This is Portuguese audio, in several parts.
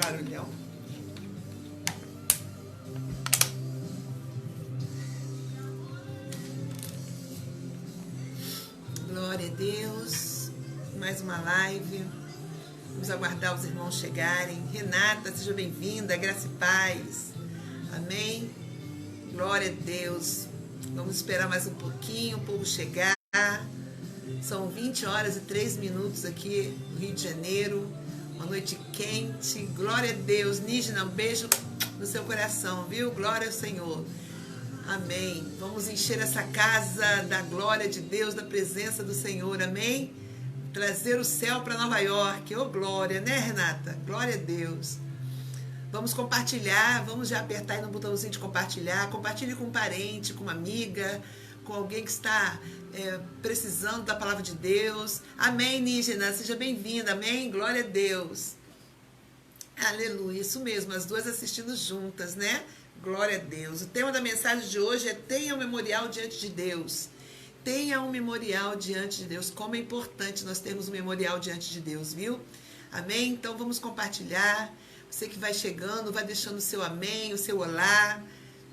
barulhão. Glória a Deus. Mais uma live. Vamos aguardar os irmãos chegarem. Renata, seja bem-vinda. Graça e paz. Amém. Glória a Deus. Vamos esperar mais um pouquinho o povo chegar. São 20 horas e 3 minutos aqui no Rio de Janeiro. Uma noite quente. Glória a Deus. Nígina, um beijo no seu coração, viu? Glória ao Senhor. Amém. Vamos encher essa casa da glória de Deus, da presença do Senhor. Amém? Trazer o céu para Nova York. Ô, glória, né, Renata? Glória a Deus. Vamos compartilhar. Vamos já apertar aí no botãozinho de compartilhar. Compartilhe com um parente, com uma amiga, com alguém que está precisando da palavra de Deus. Amém, Nígena. Seja bem-vinda. Amém? Glória a Deus. Aleluia. Isso mesmo, as duas assistindo juntas, né? Glória a Deus. O tema da mensagem de hoje é: tenha um memorial diante de Deus. Tenha um memorial diante de Deus. Como é importante nós termos um memorial diante de Deus, viu? Amém? Então vamos compartilhar. Você que vai chegando, vai deixando o seu amém, o seu olá,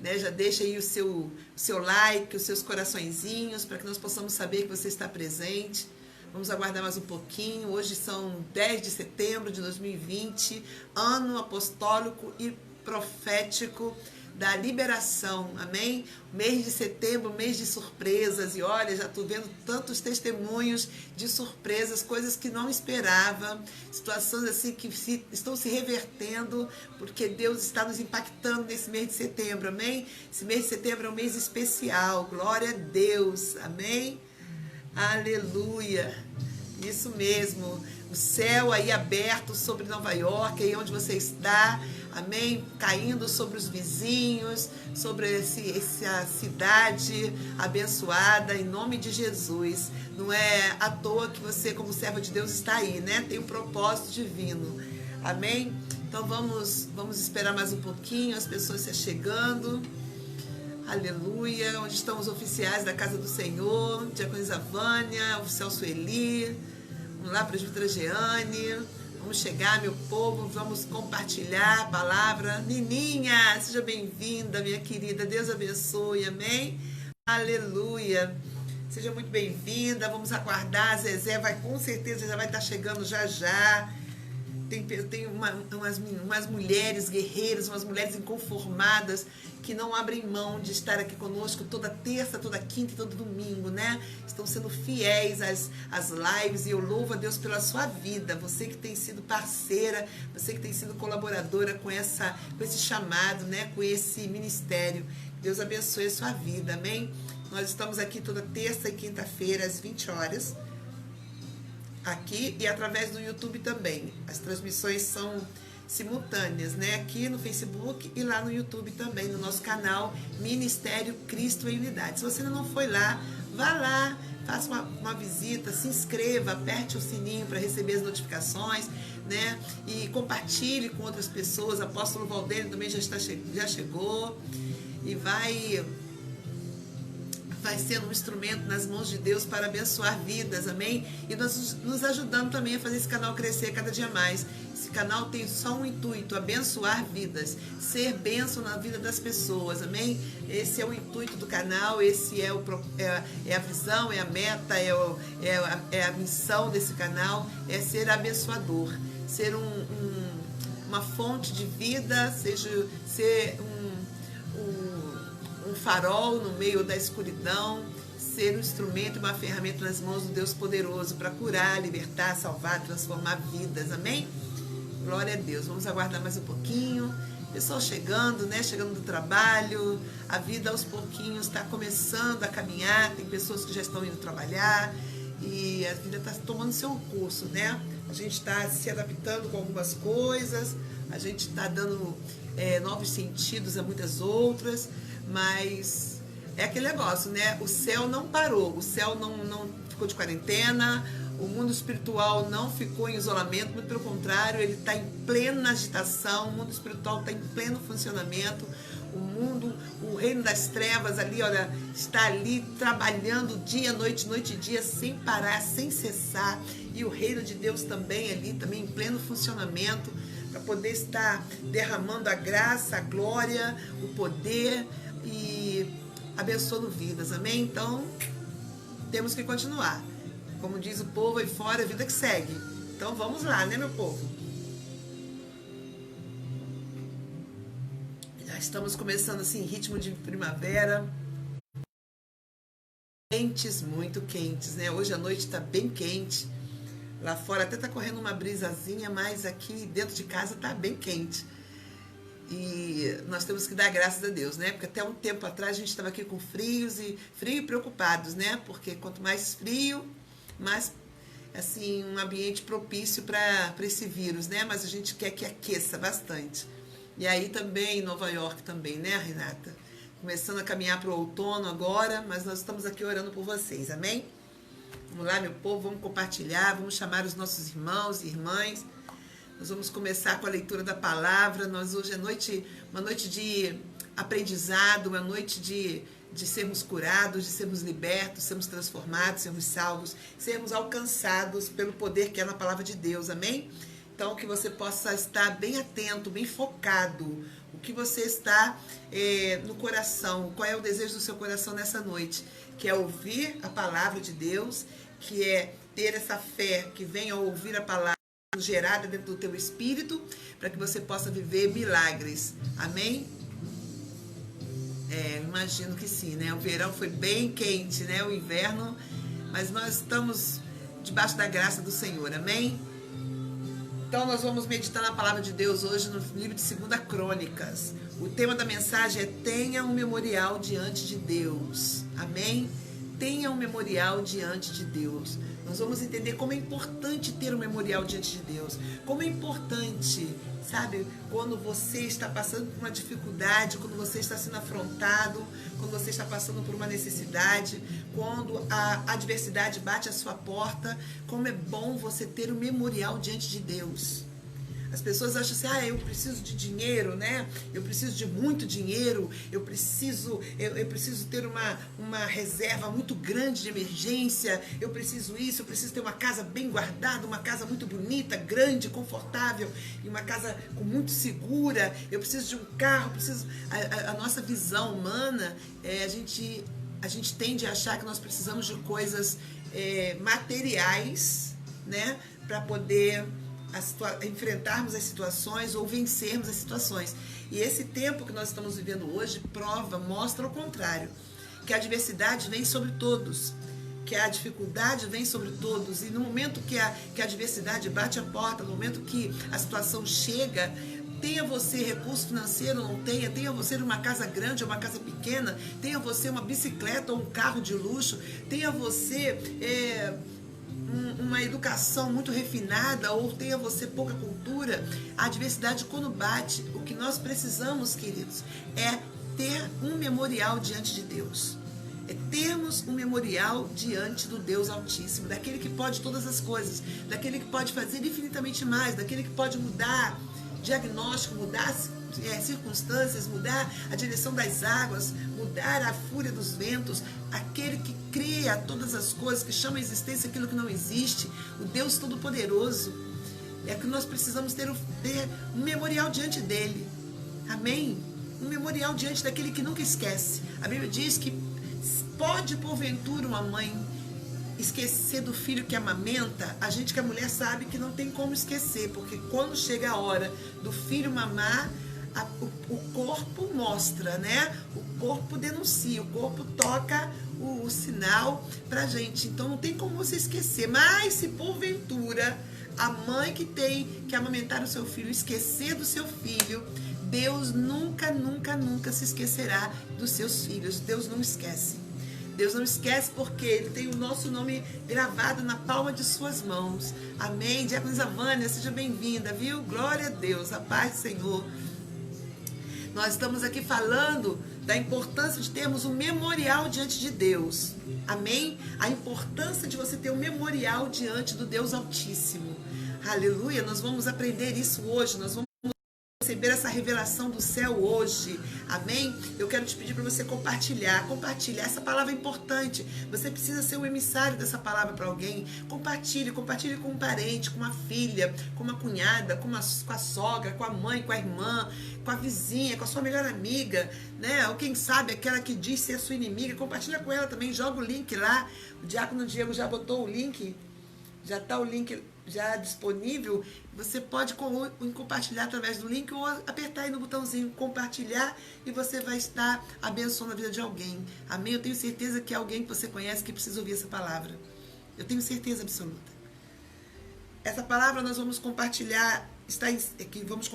né? Já deixa aí o seu like, os seus coraçõezinhos, para que nós possamos saber que você está presente. Vamos aguardar mais um pouquinho. Hoje são 10 de setembro de 2020, ano apostólico e profético da liberação, amém? Mês de setembro, mês de surpresas, e olha, já estou vendo tantos testemunhos de surpresas, coisas que não esperava, situações assim que estão se revertendo, porque Deus está nos impactando nesse mês de setembro, amém? Esse mês de setembro é um mês especial, glória a Deus, amém? Aleluia, isso mesmo, o céu aí aberto sobre Nova York, aí onde você está, amém? Caindo sobre os vizinhos, sobre essa cidade abençoada, em nome de Jesus. Não é à toa que você, como servo de Deus, está aí, né? Tem um propósito divino, amém? Então vamos esperar mais um pouquinho, as pessoas se chegando. Aleluia. Onde estão os oficiais da Casa do Senhor? Diaconisa Vânia, oficial Sueli. Vamos lá, presbítera Jeane. Vamos chegar, meu povo. Vamos compartilhar a palavra. Nininha, seja bem-vinda, minha querida. Deus abençoe, amém? Aleluia. Seja muito bem-vinda. Vamos aguardar. A Zezé com certeza já vai estar chegando já já. Tem umas mulheres guerreiras, umas mulheres inconformadas que não abrem mão de estar aqui conosco toda terça, toda quinta e todo domingo, né? Estão sendo fiéis às lives, e eu louvo a Deus pela sua vida. Você que tem sido parceira, você que tem sido colaboradora com esse chamado, né? Com esse ministério. Deus abençoe a sua vida, amém? Nós estamos aqui toda terça e quinta-feira às 20 horas. Aqui e através do YouTube também. As transmissões são simultâneas, né? Aqui no Facebook e lá no YouTube também, no nosso canal Ministério Cristo em Unidade. Se você ainda não foi lá, vá lá, faça uma visita, se inscreva, aperte o sininho para receber as notificações, né? E compartilhe com outras pessoas. O apóstolo Valdênio também já chegou e vai sendo um instrumento nas mãos de Deus para abençoar vidas, amém? E nos ajudando também a fazer esse canal crescer cada dia mais. Esse canal tem só um intuito: abençoar vidas, ser bênção na vida das pessoas, amém? Esse é o intuito do canal, esse é a visão, é a meta, é a missão desse canal, é ser abençoador, ser uma fonte de vida, ser um farol no meio da escuridão, ser um instrumento e uma ferramenta nas mãos do Deus poderoso para curar, libertar, salvar, transformar vidas, amém? Glória a Deus. Vamos aguardar mais um pouquinho. Pessoal chegando, né? Chegando do trabalho, a vida aos pouquinhos está começando a caminhar, tem pessoas que já estão indo trabalhar e a vida está tomando seu curso, né? A gente está se adaptando com algumas coisas, a gente está dando novos sentidos a muitas outras, mas é aquele negócio, né? O céu não parou, o céu não ficou de quarentena, o mundo espiritual não ficou em isolamento, muito pelo contrário, ele está em plena agitação, o mundo espiritual está em pleno funcionamento, o reino das trevas ali, olha, está ali trabalhando dia, noite, noite e dia, sem parar, sem cessar, e o reino de Deus também ali, também em pleno funcionamento, para poder estar derramando a graça, a glória, o poder e abençoando vidas, amém? Então, temos que continuar. Como diz o povo aí fora, a vida que segue. Então, vamos lá, né, meu povo? Já estamos começando assim, ritmo de primavera. Quentes, muito quentes, né? Hoje a noite está bem quente. Lá fora até está correndo uma brisazinha, mas aqui dentro de casa está bem quente. E nós temos que dar graças a Deus, né? Porque até um tempo atrás a gente estava aqui com frio e preocupados, né? Porque quanto mais frio, mais assim um ambiente propício para esse vírus, né? Mas a gente quer que aqueça bastante. E aí também em Nova York também, né, Renata? Começando a caminhar para o outono agora, mas nós estamos aqui orando por vocês, amém? Vamos lá, meu povo, vamos compartilhar, vamos chamar os nossos irmãos e irmãs. Nós vamos começar com a leitura da palavra. Nós hoje é uma noite de aprendizado, uma noite de sermos curados, de sermos libertos, sermos transformados, sermos salvos, sermos alcançados pelo poder que é na palavra de Deus, amém? Então, que você possa estar bem atento, bem focado. O que você está no coração, qual é o desejo do seu coração nessa noite? Que é ouvir a palavra de Deus, que é ter essa fé que vem ao ouvir a palavra gerada dentro do teu espírito, para que você possa viver milagres. Amém? Imagino que sim, né? O verão foi bem quente, né? O inverno, mas nós estamos debaixo da graça do Senhor. Amém? Então nós vamos meditar na palavra de Deus hoje no livro de 2 Crônicas. O tema da mensagem é: tenha um memorial diante de Deus. Amém? Tenha um memorial diante de Deus. Nós vamos entender como é importante ter um memorial diante de Deus. Como é importante, sabe, quando você está passando por uma dificuldade, quando você está sendo afrontado, quando você está passando por uma necessidade, quando a adversidade bate à sua porta, como é bom você ter um memorial diante de Deus. As pessoas acham assim, eu preciso de dinheiro, né? Eu preciso de muito dinheiro, eu preciso ter uma reserva muito grande de emergência, eu preciso isso, eu preciso ter uma casa bem guardada, uma casa muito bonita, grande, confortável, e uma casa muito segura, eu preciso de um carro, a nossa visão humana, a gente tende a achar que nós precisamos de coisas materiais, né? Para poder enfrentarmos as situações ou vencermos as situações. E esse tempo que nós estamos vivendo hoje mostra o contrário, que a adversidade vem sobre todos, que a dificuldade vem sobre todos, e no momento que a adversidade bate a porta, no momento que a situação chega, tenha você recurso financeiro ou não tenha você uma casa grande ou uma casa pequena, tenha você uma bicicleta ou um carro de luxo, tenha você uma educação muito refinada ou tenha você pouca cultura, a adversidade quando bate, o que nós precisamos, queridos, é ter um memorial diante de Deus. É termos um memorial diante do Deus Altíssimo, daquele que pode todas as coisas, daquele que pode fazer infinitamente mais, daquele que pode mudar diagnóstico, mudar circunstâncias, mudar a direção das águas, mudar a fúria dos ventos, aquele que cria todas as coisas, que chama a existência aquilo que não existe, o Deus Todo-Poderoso. É que nós precisamos ter um memorial diante dele. Amém? Um memorial diante daquele que nunca esquece. A Bíblia diz que pode, porventura, uma mãe esquecer do filho que amamenta. A gente que é mulher sabe que não tem como esquecer, porque quando chega a hora do filho mamar, o corpo mostra, né? O corpo denuncia, o corpo toca o sinal pra gente. Então não tem como você esquecer. Mas se porventura a mãe que tem que amamentar o seu filho esquecer do seu filho, Deus nunca, nunca, nunca se esquecerá dos seus filhos. Deus não esquece. Deus não esquece porque Ele tem o nosso nome gravado na palma de suas mãos. Amém? Diaconisa Vânia, seja bem-vinda, viu? Glória a Deus, a paz do Senhor. Nós estamos aqui falando da importância de termos um memorial diante de Deus. Amém? A importância de você ter um memorial diante do Deus Altíssimo. Aleluia, nós vamos aprender isso hoje, nós vamos receber essa revelação do céu hoje, amém? Eu quero te pedir para você compartilhar, essa palavra é importante, você precisa ser um emissário dessa palavra para alguém, compartilhe com um parente, com uma filha, com uma cunhada, com a sogra, com a mãe, com a irmã, com a vizinha, com a sua melhor amiga, né? Ou quem sabe aquela que diz ser sua inimiga, compartilha com ela também, joga o link lá, o Diácono Diego já botou o link, já está o link já disponível, você pode compartilhar através do link ou apertar aí no botãozinho compartilhar e você vai estar abençoando a vida de alguém, amém? Eu tenho certeza que é alguém que você conhece que precisa ouvir essa palavra, eu tenho certeza absoluta. Essa palavra nós vamos compartilhar, está em 2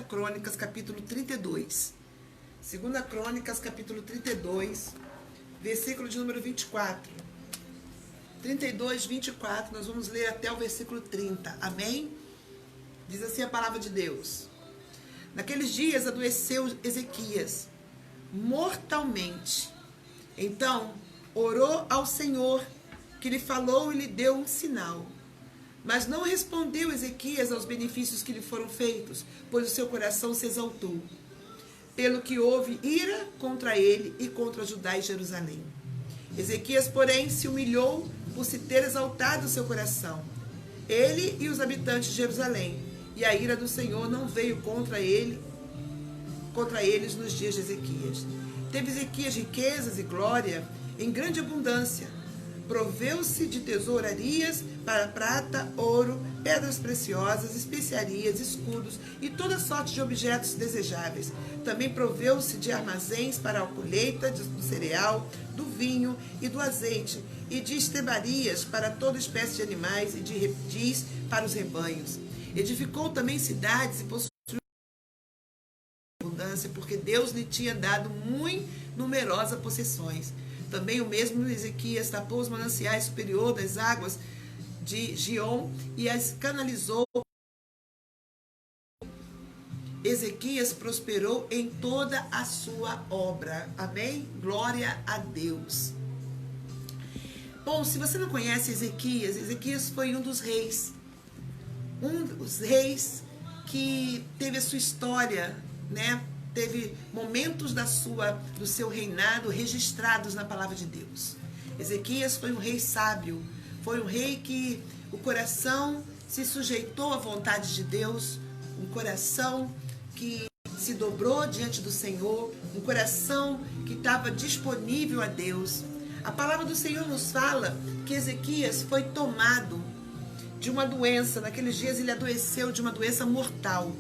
Crônicas, capítulo 32. 2 Crônicas, capítulo 32, versículo de número 24. 32, 24, nós vamos ler até o versículo 30, amém? Diz assim a palavra de Deus. Naqueles dias adoeceu Ezequias mortalmente. Então orou ao Senhor, que lhe falou e lhe deu um sinal. Mas não respondeu Ezequias aos benefícios que lhe foram feitos, pois o seu coração se exaltou, pelo que houve ira contra ele e contra Judá e Jerusalém. Ezequias, porém, se humilhou por se ter exaltado o seu coração, ele e os habitantes de Jerusalém, e a ira do Senhor não veio contra eles nos dias de Ezequias. Teve Ezequias riquezas e glória em grande abundância. Proveu-se de tesourarias para prata, ouro, pedras preciosas, especiarias, escudos e toda sorte de objetos desejáveis. Também proveu-se de armazéns para a colheita do cereal, do vinho e do azeite, e de estebarias para toda espécie de animais e de redis para os rebanhos. Edificou também cidades e possuiu abundância, porque Deus lhe tinha dado muito numerosas possessões. Também o mesmo Ezequias tapou os mananciais superior das águas de Gion e as canalizou. Ezequias prosperou em toda a sua obra. Amém? Glória a Deus. Bom, se você não conhece Ezequias, Ezequias foi um dos reis que teve a sua história, né? Teve momentos do seu reinado registrados na palavra de Deus. Ezequias foi um rei sábio, foi um rei que o coração se sujeitou à vontade de Deus, um coração que se dobrou diante do Senhor, um coração que estava disponível a Deus. A palavra do Senhor nos fala que Ezequias foi tomado de uma doença. Naqueles dias ele adoeceu de uma doença mortal.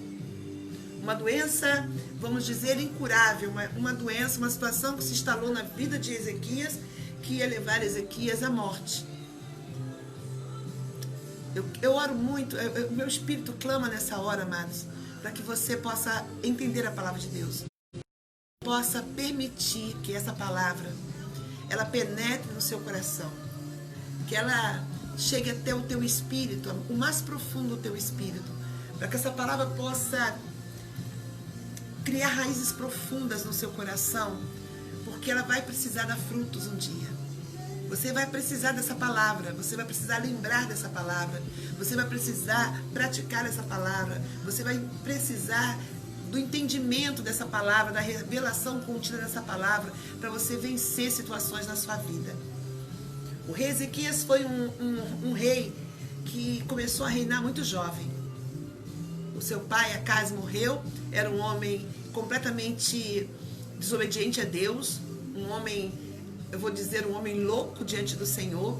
Uma doença, vamos dizer, incurável. Uma doença, uma situação que se instalou na vida de Ezequias, que ia levar Ezequias à morte. Eu oro muito, o meu espírito clama nessa hora, amados, para que você possa entender a palavra de Deus. Possa permitir que essa palavra ela penetre no seu coração, que ela chegue até o teu espírito, o mais profundo do teu espírito, para que essa palavra possa criar raízes profundas no seu coração, porque ela vai precisar dar frutos um dia. Você vai precisar dessa palavra, você vai precisar lembrar dessa palavra, você vai precisar praticar essa palavra, você vai precisar do entendimento dessa palavra, da revelação contida nessa palavra, para você vencer situações na sua vida. O rei Ezequias foi um rei que começou a reinar muito jovem. O seu pai, Acaz, morreu, era um homem completamente desobediente a Deus, um homem, eu vou dizer, um homem louco diante do Senhor,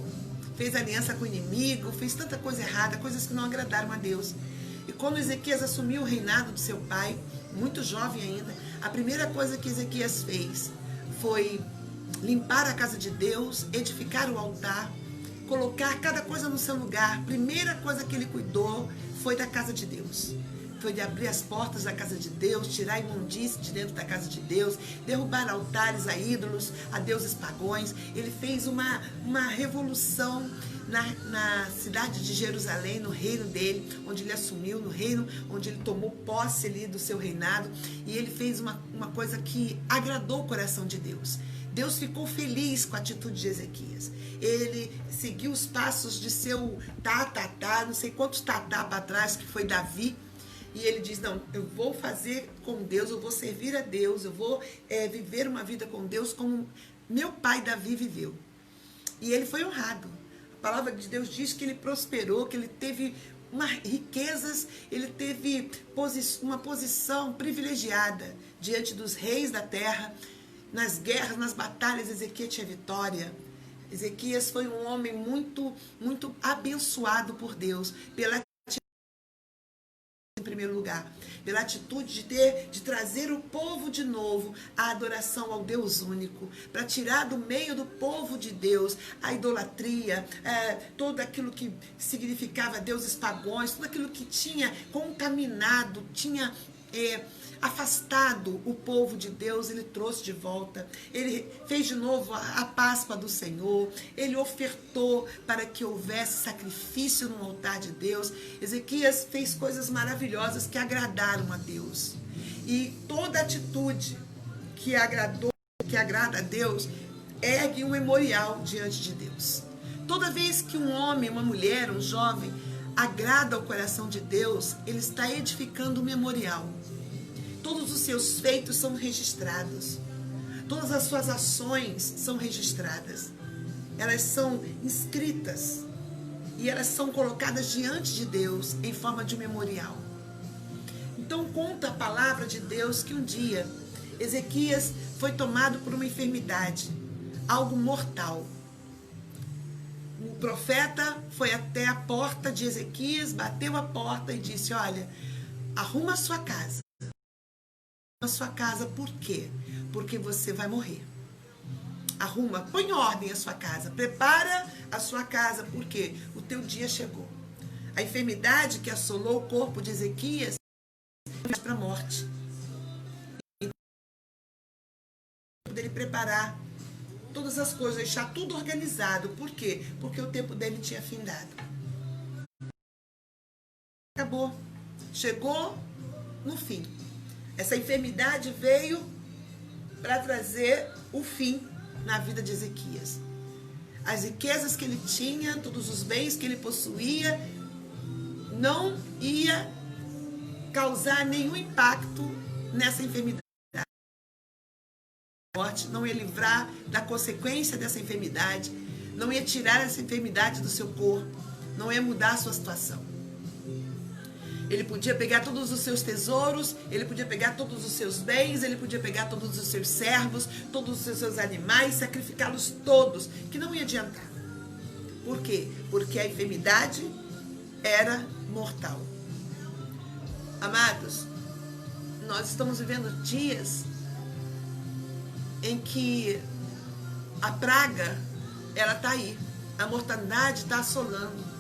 fez aliança com o inimigo, fez tanta coisa errada, coisas que não agradaram a Deus. E quando Ezequias assumiu o reinado de seu pai, muito jovem ainda, a primeira coisa que Ezequias fez foi limpar a casa de Deus, edificar o altar, colocar cada coisa no seu lugar. A primeira coisa que ele cuidou foi da casa de Deus. Foi de abrir as portas da casa de Deus, tirar a imundície de dentro da casa de Deus, derrubar altares a ídolos, a deuses pagões. Ele fez uma revolução na cidade de Jerusalém, no reino dele, onde ele assumiu, no reino onde ele tomou posse ali do seu reinado. E ele fez uma coisa que agradou o coração de Deus. Deus ficou feliz com a atitude de Ezequias. Ele seguiu os passos de seu não sei quantos tatá para trás, que foi Davi. E ele diz, não, eu vou fazer com Deus, eu vou servir a Deus, eu vou viver uma vida com Deus como meu pai Davi viveu. E ele foi honrado. A palavra de Deus diz que ele prosperou, que ele teve riquezas, ele teve uma posição privilegiada diante dos reis da terra. Nas guerras, nas batalhas, Ezequias tinha vitória. Ezequias foi um homem muito, muito abençoado por Deus, em primeiro lugar, pela atitude de trazer o povo de novo à adoração ao Deus único, para tirar do meio do povo de Deus a idolatria, tudo aquilo que significava deuses pagãos, tudo aquilo que tinha contaminado, tinha afastado o povo de Deus, ele trouxe de volta, ele fez de novo a Páscoa do Senhor, ele ofertou para que houvesse sacrifício no altar de Deus. Ezequias fez coisas maravilhosas que agradaram a Deus, e toda atitude que agrada a Deus ergue um memorial diante de Deus. Toda vez que um homem, uma mulher, um jovem agrada ao coração de Deus, ele está edificando um memorial. Todos os seus feitos são registrados. Todas as suas ações são registradas. Elas são inscritas. E elas são colocadas diante de Deus em forma de um memorial. Então conta a palavra de Deus que um dia Ezequias foi tomado por uma enfermidade, algo mortal. O profeta foi até a porta de Ezequias, bateu a porta e disse, olha, arruma a sua casa. A sua casa, por quê? Porque você vai morrer. Arruma, põe em ordem a sua casa, prepara a sua casa, porque o teu dia chegou. A enfermidade que assolou o corpo de Ezequias foi para a morte. Dele preparar todas as coisas, deixar tudo organizado. Por quê? Porque o tempo dele tinha findado. Acabou. Chegou no fim. Essa enfermidade veio para trazer o fim na vida de Ezequias. As riquezas que ele tinha, todos os bens que ele possuía, não ia causar nenhum impacto nessa enfermidade. A morte não ia livrar da consequência dessa enfermidade, não ia tirar essa enfermidade do seu corpo, não ia mudar a sua situação. Ele podia pegar todos os seus tesouros, ele podia pegar todos os seus bens, ele podia pegar todos os seus servos, todos os seus animais, sacrificá-los todos, que não ia adiantar. Por quê? Porque a enfermidade era mortal. Amados, nós estamos vivendo dias em que a praga, ela está aí, a mortandade está assolando.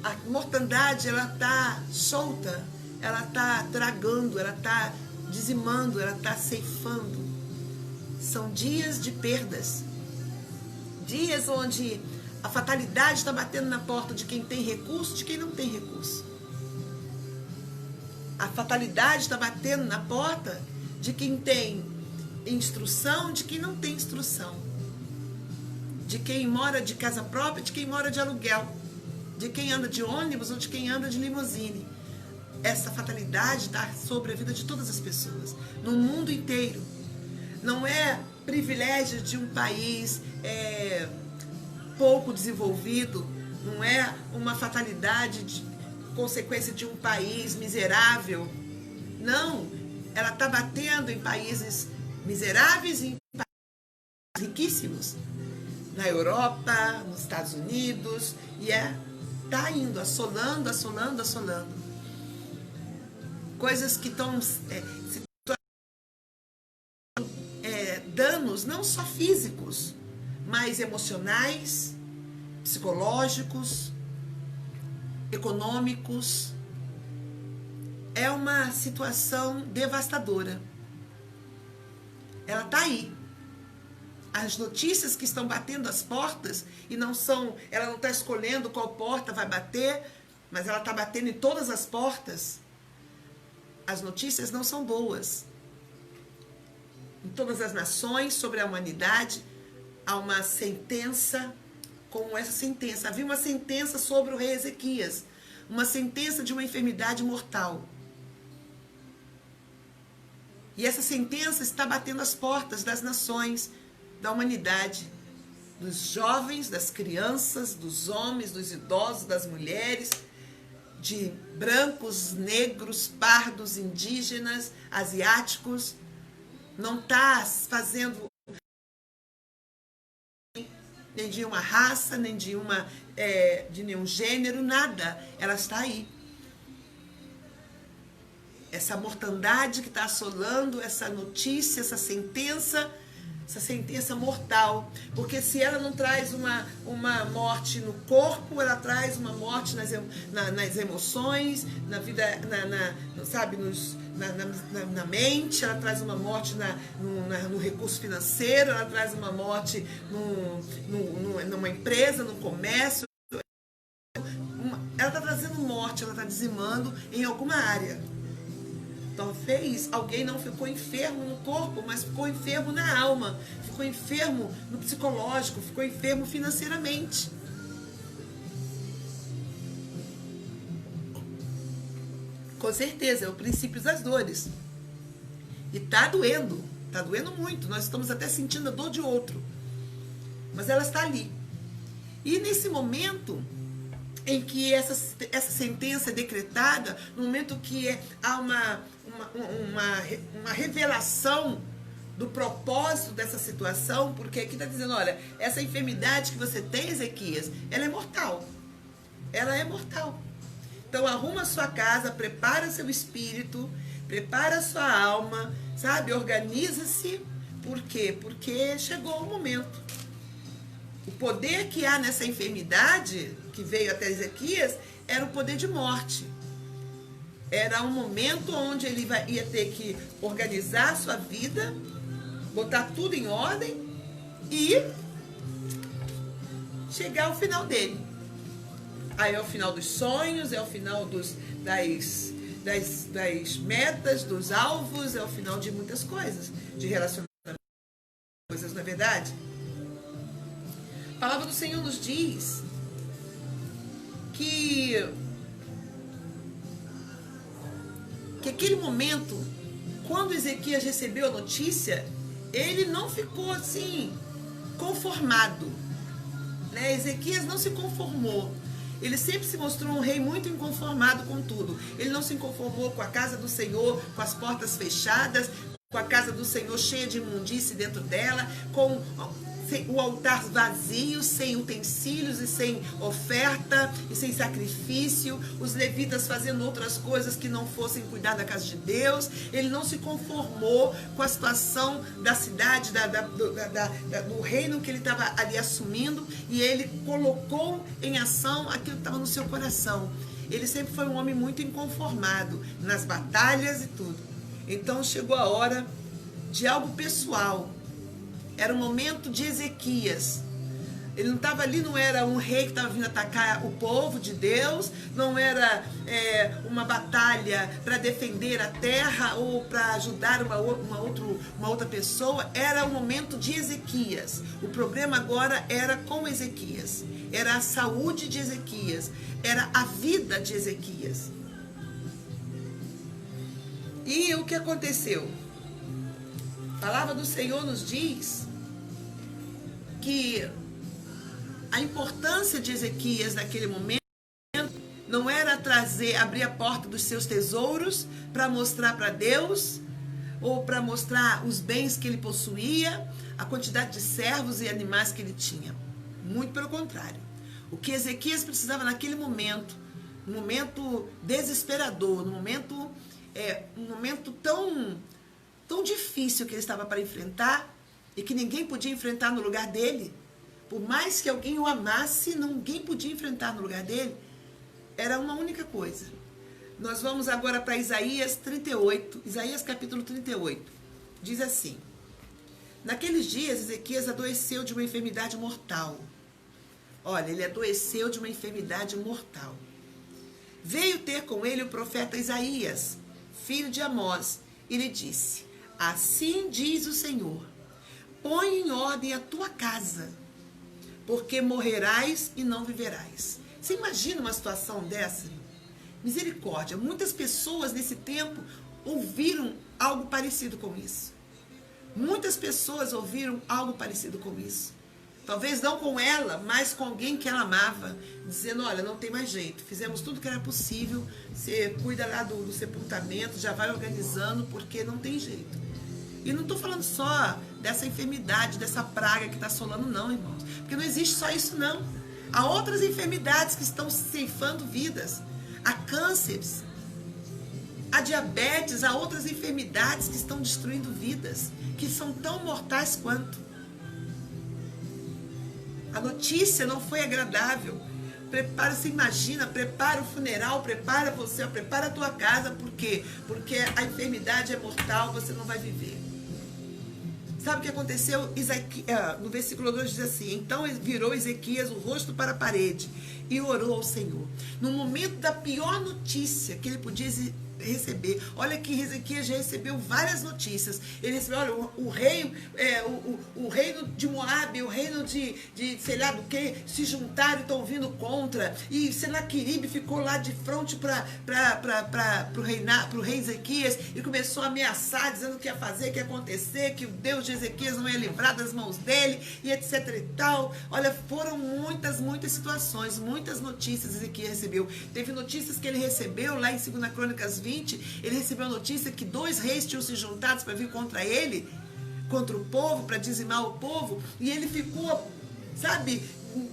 A mortandade, ela está solta, ela está tragando, ela está dizimando, ela está ceifando. São dias de perdas. Dias onde a fatalidade está batendo na porta de quem tem recurso, de quem não tem recurso. A fatalidade está batendo na porta de quem tem instrução, de quem não tem instrução. De quem mora de casa própria, de quem mora de aluguel. De quem anda de ônibus ou de quem anda de limusine. Essa fatalidade está sobre a vida de todas as pessoas, no mundo inteiro. Não é privilégio de um país pouco desenvolvido, não é uma fatalidade de consequência de um país miserável. Não, ela está batendo em países miseráveis e em países riquíssimos. Na Europa, nos Estados Unidos, e está indo, assolando. Coisas que estão danos não só físicos, mas emocionais, psicológicos, econômicos. É uma situação devastadora. Ela está aí. As notícias que estão batendo as portas, e ela não está escolhendo qual porta vai bater, mas ela está batendo em todas as portas. As notícias não são boas. Em todas as nações, sobre a humanidade, há uma sentença, como essa sentença. Havia uma sentença sobre o rei Ezequias, uma sentença de uma enfermidade mortal. E essa sentença está batendo as portas das nações, da humanidade, dos jovens, das crianças, dos homens, dos idosos, das mulheres, de brancos, negros, pardos, indígenas, asiáticos. Não está fazendo nem de uma raça, nem de nenhum gênero, nada. Ela está aí. Essa mortandade que está assolando, essa notícia, essa sentença mortal. Porque se ela não traz uma morte no corpo, ela traz uma morte nas emoções, na vida, sabe, na mente, ela traz uma morte no recurso financeiro, ela traz uma morte numa empresa, no comércio. Ela está trazendo morte, ela está dizimando em alguma área. Então alguém não ficou enfermo no corpo, mas ficou enfermo na alma, ficou enfermo no psicológico, ficou enfermo financeiramente. Com certeza, é o princípio das dores. E tá doendo muito, nós estamos até sentindo a dor de outro. Mas ela está ali. E nesse momento em que essa sentença é decretada, no momento que há uma revelação do propósito dessa situação, porque aqui está dizendo, olha, essa enfermidade que você tem, Ezequias, ela é mortal. Ela é mortal. Então arruma a sua casa, prepara seu espírito, prepara a sua alma, sabe? Organiza-se. Por quê? Porque chegou o momento. O poder que há nessa enfermidade, que veio até Ezequias, era o poder de morte. Era um momento onde ele ia ter que organizar a sua vida, botar tudo em ordem e chegar ao final dele. Aí é o final dos sonhos, é o final das metas, dos alvos, é o final de muitas coisas, de relacionamento, coisas, não é verdade? A palavra do Senhor nos diz que aquele momento, quando Ezequias recebeu a notícia, ele não ficou assim, conformado. Né? Ezequias não se conformou. Ele sempre se mostrou um rei muito inconformado com tudo. Ele não se conformou com a casa do Senhor, com as portas fechadas, com a casa do Senhor cheia de imundície dentro dela, com o altar vazio, sem utensílios e sem oferta e sem sacrifício, os levitas fazendo outras coisas que não fossem cuidar da casa de Deus. Ele não se conformou com a situação da cidade, do reino que ele estava ali assumindo, e ele colocou em ação aquilo que estava no seu coração. Ele sempre foi um homem muito inconformado nas batalhas e tudo. Então chegou a hora de algo pessoal. Era o momento de Ezequias. Ele não estava ali, não era um rei que estava vindo atacar o povo de Deus, não era uma batalha para defender a terra ou para ajudar uma outra pessoa. Era o momento de Ezequias. O problema agora era com Ezequias. Era a saúde de Ezequias. Era a vida de Ezequias. E o que aconteceu? A palavra do Senhor nos diz que a importância de Ezequias naquele momento não era abrir a porta dos seus tesouros para mostrar para Deus, ou para mostrar os bens que ele possuía, a quantidade de servos e animais que ele tinha. Muito pelo contrário. O que Ezequias precisava naquele momento, um momento desesperador, um momento tão difícil que ele estava para enfrentar, e que ninguém podia enfrentar no lugar dele, por mais que alguém o amasse, ninguém podia enfrentar no lugar dele, era uma única coisa. Nós vamos agora para Isaías 38, Isaías capítulo 38, diz assim: naqueles dias Ezequias adoeceu de uma enfermidade mortal. Olha, ele adoeceu de uma enfermidade mortal. Veio ter com ele o profeta Isaías, filho de Amós, e lhe disse: assim diz o Senhor, põe em ordem a tua casa, porque morrerás e não viverás. Você imagina uma situação dessa? Misericórdia. Muitas pessoas nesse tempo ouviram algo parecido com isso. Muitas pessoas ouviram algo parecido com isso. Talvez não com ela, mas com alguém que ela amava, dizendo, olha, não tem mais jeito, fizemos tudo que era possível, você cuida lá do sepultamento, já vai organizando, porque não tem jeito. E não estou falando só dessa enfermidade, dessa praga que está assolando, não, irmãos. Porque não existe só isso, não. Há outras enfermidades que estão ceifando vidas. Há cânceres, há diabetes, há outras enfermidades que estão destruindo vidas, que são tão mortais quanto. A notícia não foi agradável. Prepara, você imagina, prepara o funeral, prepara você, prepara a tua casa. Por quê? Porque a enfermidade é mortal, você não vai viver. Sabe o que aconteceu? No versículo 2 diz assim, então virou Ezequias o rosto para a parede e orou ao Senhor. No momento da pior notícia que ele podia receber. Olha que Ezequias já recebeu várias notícias. Ele recebeu, olha, o reino de Moabe, o reino de sei lá do que, se juntaram e estão vindo contra. E Senaqueribe ficou lá de frente para o rei Ezequias e começou a ameaçar, dizendo o que ia fazer, o que ia acontecer, que o Deus de Ezequias não ia livrar das mãos dele, e etc e tal. Olha, foram muitas situações, muitas notícias Ezequias recebeu. Teve notícias que ele recebeu lá em 2 Crônicas 20, ele recebeu a notícia que 2 reis tinham se juntado para vir contra ele, contra o povo, para dizimar o povo, e ele ficou, sabe,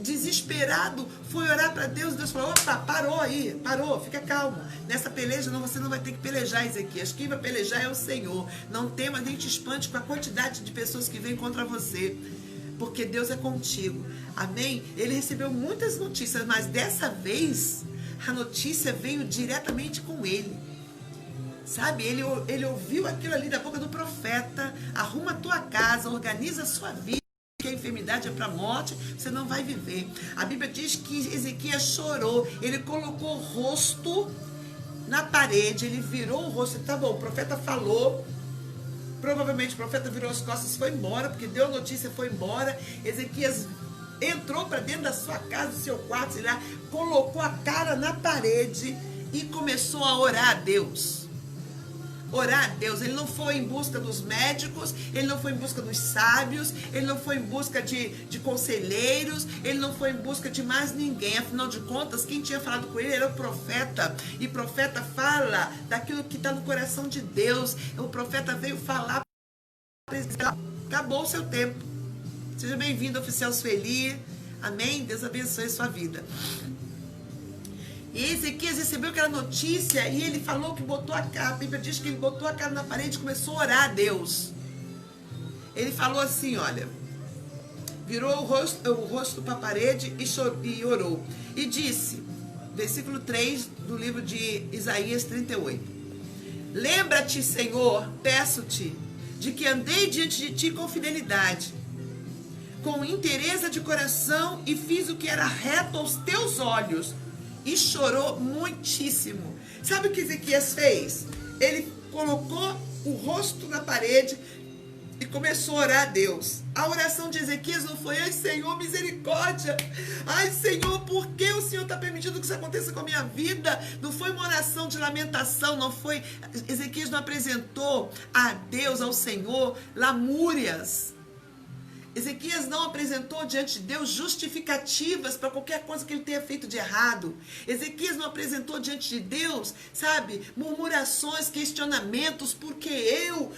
desesperado, foi orar para Deus, e Deus falou, opa, parou, fica calmo, nessa peleja você não vai ter que pelejar, Ezequias, quem vai pelejar é o Senhor, não tema nem te espante com a quantidade de pessoas que vêm contra você, porque Deus é contigo, amém? Ele recebeu muitas notícias, mas dessa vez, a notícia veio diretamente com ele. Sabe, ele ouviu aquilo ali da boca do profeta, arruma a tua casa, organiza a sua vida, que a enfermidade é para a morte, você não vai viver. A Bíblia diz que Ezequias chorou, ele colocou o rosto na parede, ele virou o rosto, tá bom, o profeta falou, provavelmente o profeta virou as costas e foi embora, porque deu a notícia e foi embora. Ezequias entrou para dentro da sua casa, do seu quarto, sei lá, colocou a cara na parede e começou a orar a Deus. Orar a Deus, ele não foi em busca dos médicos, ele não foi em busca dos sábios, ele não foi em busca de conselheiros, ele não foi em busca de mais ninguém, afinal de contas, quem tinha falado com ele era o profeta, e profeta fala daquilo que está no coração de Deus, o profeta veio falar, acabou o seu tempo, seja bem-vindo, oficial Sueli, amém? Deus abençoe a sua vida. E Ezequias recebeu aquela notícia e ele falou que botou a cara, a Bíblia diz que ele botou a cara na parede e começou a orar a Deus. Ele falou assim, olha, virou o rosto para a parede e orou. E disse, versículo 3 do livro de Isaías 38. Lembra-te, Senhor, peço-te, de que andei diante de ti com fidelidade, com inteireza de coração e fiz o que era reto aos teus olhos. E chorou muitíssimo. Sabe o que Ezequias fez? Ele colocou o rosto na parede e começou a orar a Deus. A oração de Ezequias não foi, ai Senhor, misericórdia. Ai Senhor, por que o Senhor está permitindo que isso aconteça com a minha vida? Não foi uma oração de lamentação, não foi. Ezequias não apresentou a Deus, ao Senhor, lamúrias. Ezequias não apresentou diante de Deus justificativas para qualquer coisa que ele tenha feito de errado. Ezequias não apresentou diante de Deus, sabe, murmurações, questionamentos, por que eu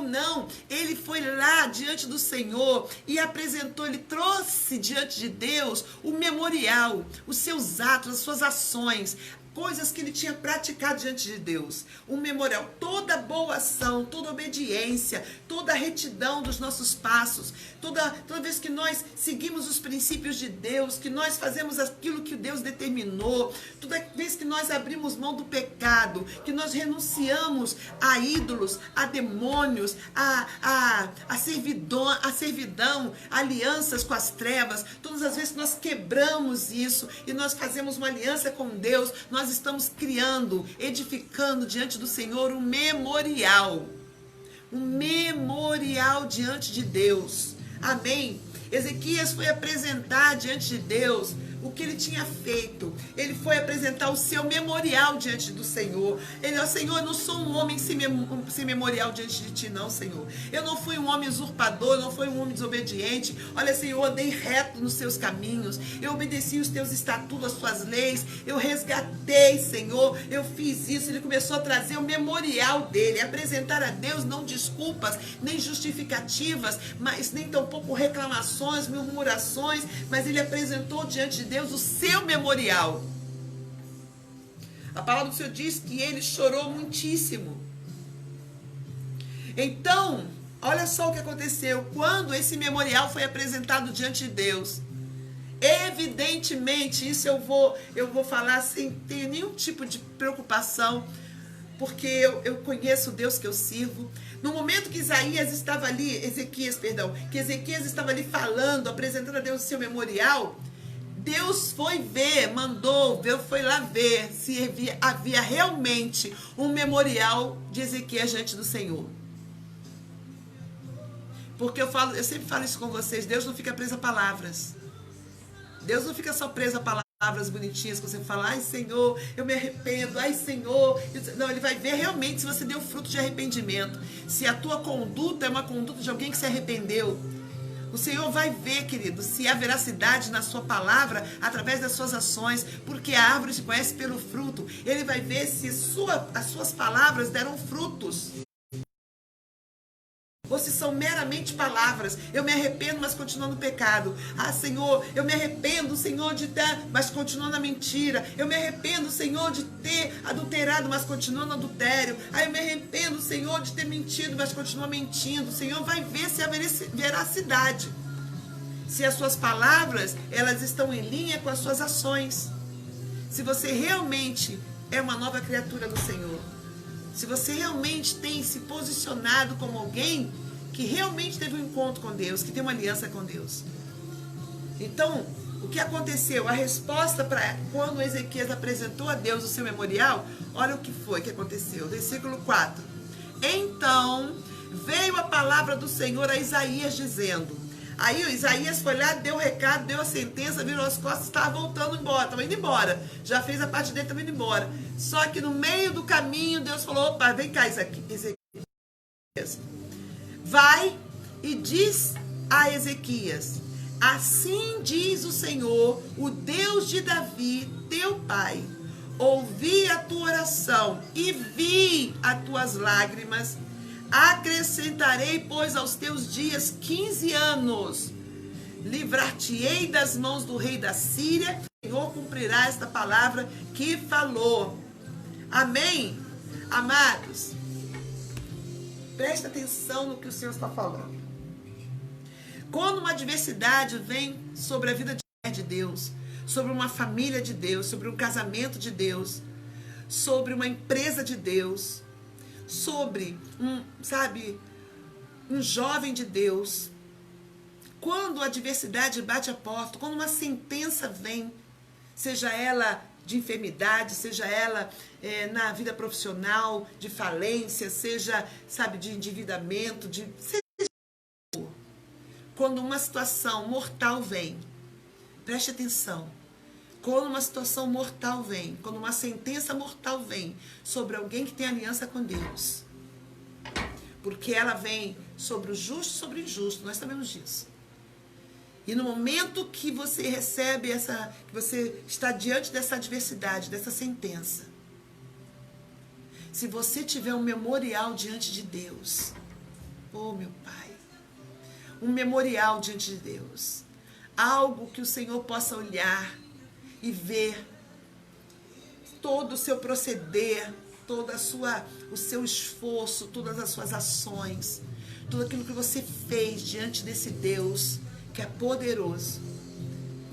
não. Ele foi lá diante do Senhor e apresentou, ele trouxe diante de Deus o memorial, os seus atos, as suas ações, coisas que ele tinha praticado diante de Deus. Um memorial, toda boa ação, toda obediência, toda retidão dos nossos passos, toda vez que nós seguimos os princípios de Deus, que nós fazemos aquilo que Deus determinou, toda vez que nós abrimos mão do pecado, que nós renunciamos a ídolos, a demônios, a servidão, alianças com as trevas, todas as vezes que nós quebramos isso e nós fazemos uma aliança com Deus, nós estamos criando, edificando diante do Senhor um memorial diante de Deus, amém? Ezequias foi apresentar diante de Deus o que ele tinha feito. Ele foi apresentar o seu memorial diante do Senhor. Ele, ó Senhor, eu não sou um homem sem memorial diante de ti, não, Senhor. Eu não fui um homem usurpador, eu não fui um homem desobediente. Olha, Senhor, eu andei reto nos seus caminhos. Eu obedeci os teus estatutos, as tuas leis. Eu resgatei, Senhor. Eu fiz isso. Ele começou a trazer o memorial dele, apresentar a Deus não desculpas, nem justificativas, mas nem tampouco reclamações, murmurações, mas ele apresentou diante de Deus o seu memorial. A palavra do Senhor diz que ele chorou muitíssimo. Então, olha só o que aconteceu. Quando esse memorial foi apresentado diante de Deus, evidentemente, isso eu vou falar sem ter nenhum tipo de preocupação, porque eu conheço o Deus que eu sirvo. No momento que Ezequias estava ali falando, apresentando a Deus o seu memorial, Deus foi ver, foi lá ver se havia realmente um memorial de Ezequias diante do Senhor. Porque eu sempre falo isso com vocês, Deus não fica preso a palavras. Deus não fica só preso a palavras bonitinhas que você fala, ai Senhor, eu me arrependo, ai Senhor. Não, ele vai ver realmente se você deu fruto de arrependimento. Se a tua conduta é uma conduta de alguém que se arrependeu. O Senhor vai ver, querido, se há veracidade na sua palavra através das suas ações, porque a árvore se conhece pelo fruto. Ele vai ver se as suas palavras deram frutos. Ou se são meramente palavras. Eu me arrependo, mas continuo no pecado. Ah, Senhor, eu me arrependo, Senhor, de ter, mas continuo na mentira. Eu me arrependo, Senhor, de ter adulterado, mas continuo no adultério. Ah, eu me arrependo, Senhor, de ter mentido, mas continuo mentindo. O Senhor vai ver se há veracidade. Se as suas palavras, elas estão em linha com as suas ações. Se você realmente é uma nova criatura do Senhor. Se você realmente tem se posicionado como alguém que realmente teve um encontro com Deus, que tem uma aliança com Deus. Então, o que aconteceu? A resposta para quando Ezequias apresentou a Deus o seu memorial, olha o que foi que aconteceu. Versículo 4. Então, veio a palavra do Senhor a Isaías dizendo... Aí o Isaías foi lá, deu o recado, deu a sentença, virou as costas, estava voltando embora, estava indo embora. Já fez a parte dele, estava indo embora. Só que no meio do caminho, Deus falou, opa, vem cá, Ezequias. Vai e diz a Ezequias, assim diz o Senhor, o Deus de Davi, teu pai. Ouvi a tua oração e vi as tuas lágrimas. Acrescentarei, pois, aos teus dias 15 anos. Livrar-te-ei das mãos do rei da Síria. O Senhor cumprirá esta palavra que falou. Amém? Amados, presta atenção no que o Senhor está falando. Quando uma adversidade vem sobre a vida de Deus, sobre uma família de Deus, sobre um casamento de Deus, sobre uma empresa de Deus, sobre um jovem de Deus, quando a adversidade bate a porta, quando uma sentença vem, seja ela de enfermidade, seja ela na vida profissional, de falência, seja, de endividamento, quando uma situação mortal vem, preste atenção. Quando uma situação mortal vem, quando uma sentença mortal vem sobre alguém que tem aliança com Deus, porque ela vem sobre o justo e sobre o injusto, nós sabemos disso. E no momento que você recebe que você está diante dessa adversidade, dessa sentença, se você tiver um memorial diante de Deus, oh meu Pai, um memorial diante de Deus, algo que o Senhor possa olhar e ver todo o seu proceder, todo o seu esforço, todas as suas ações, tudo aquilo que você fez diante desse Deus que é poderoso.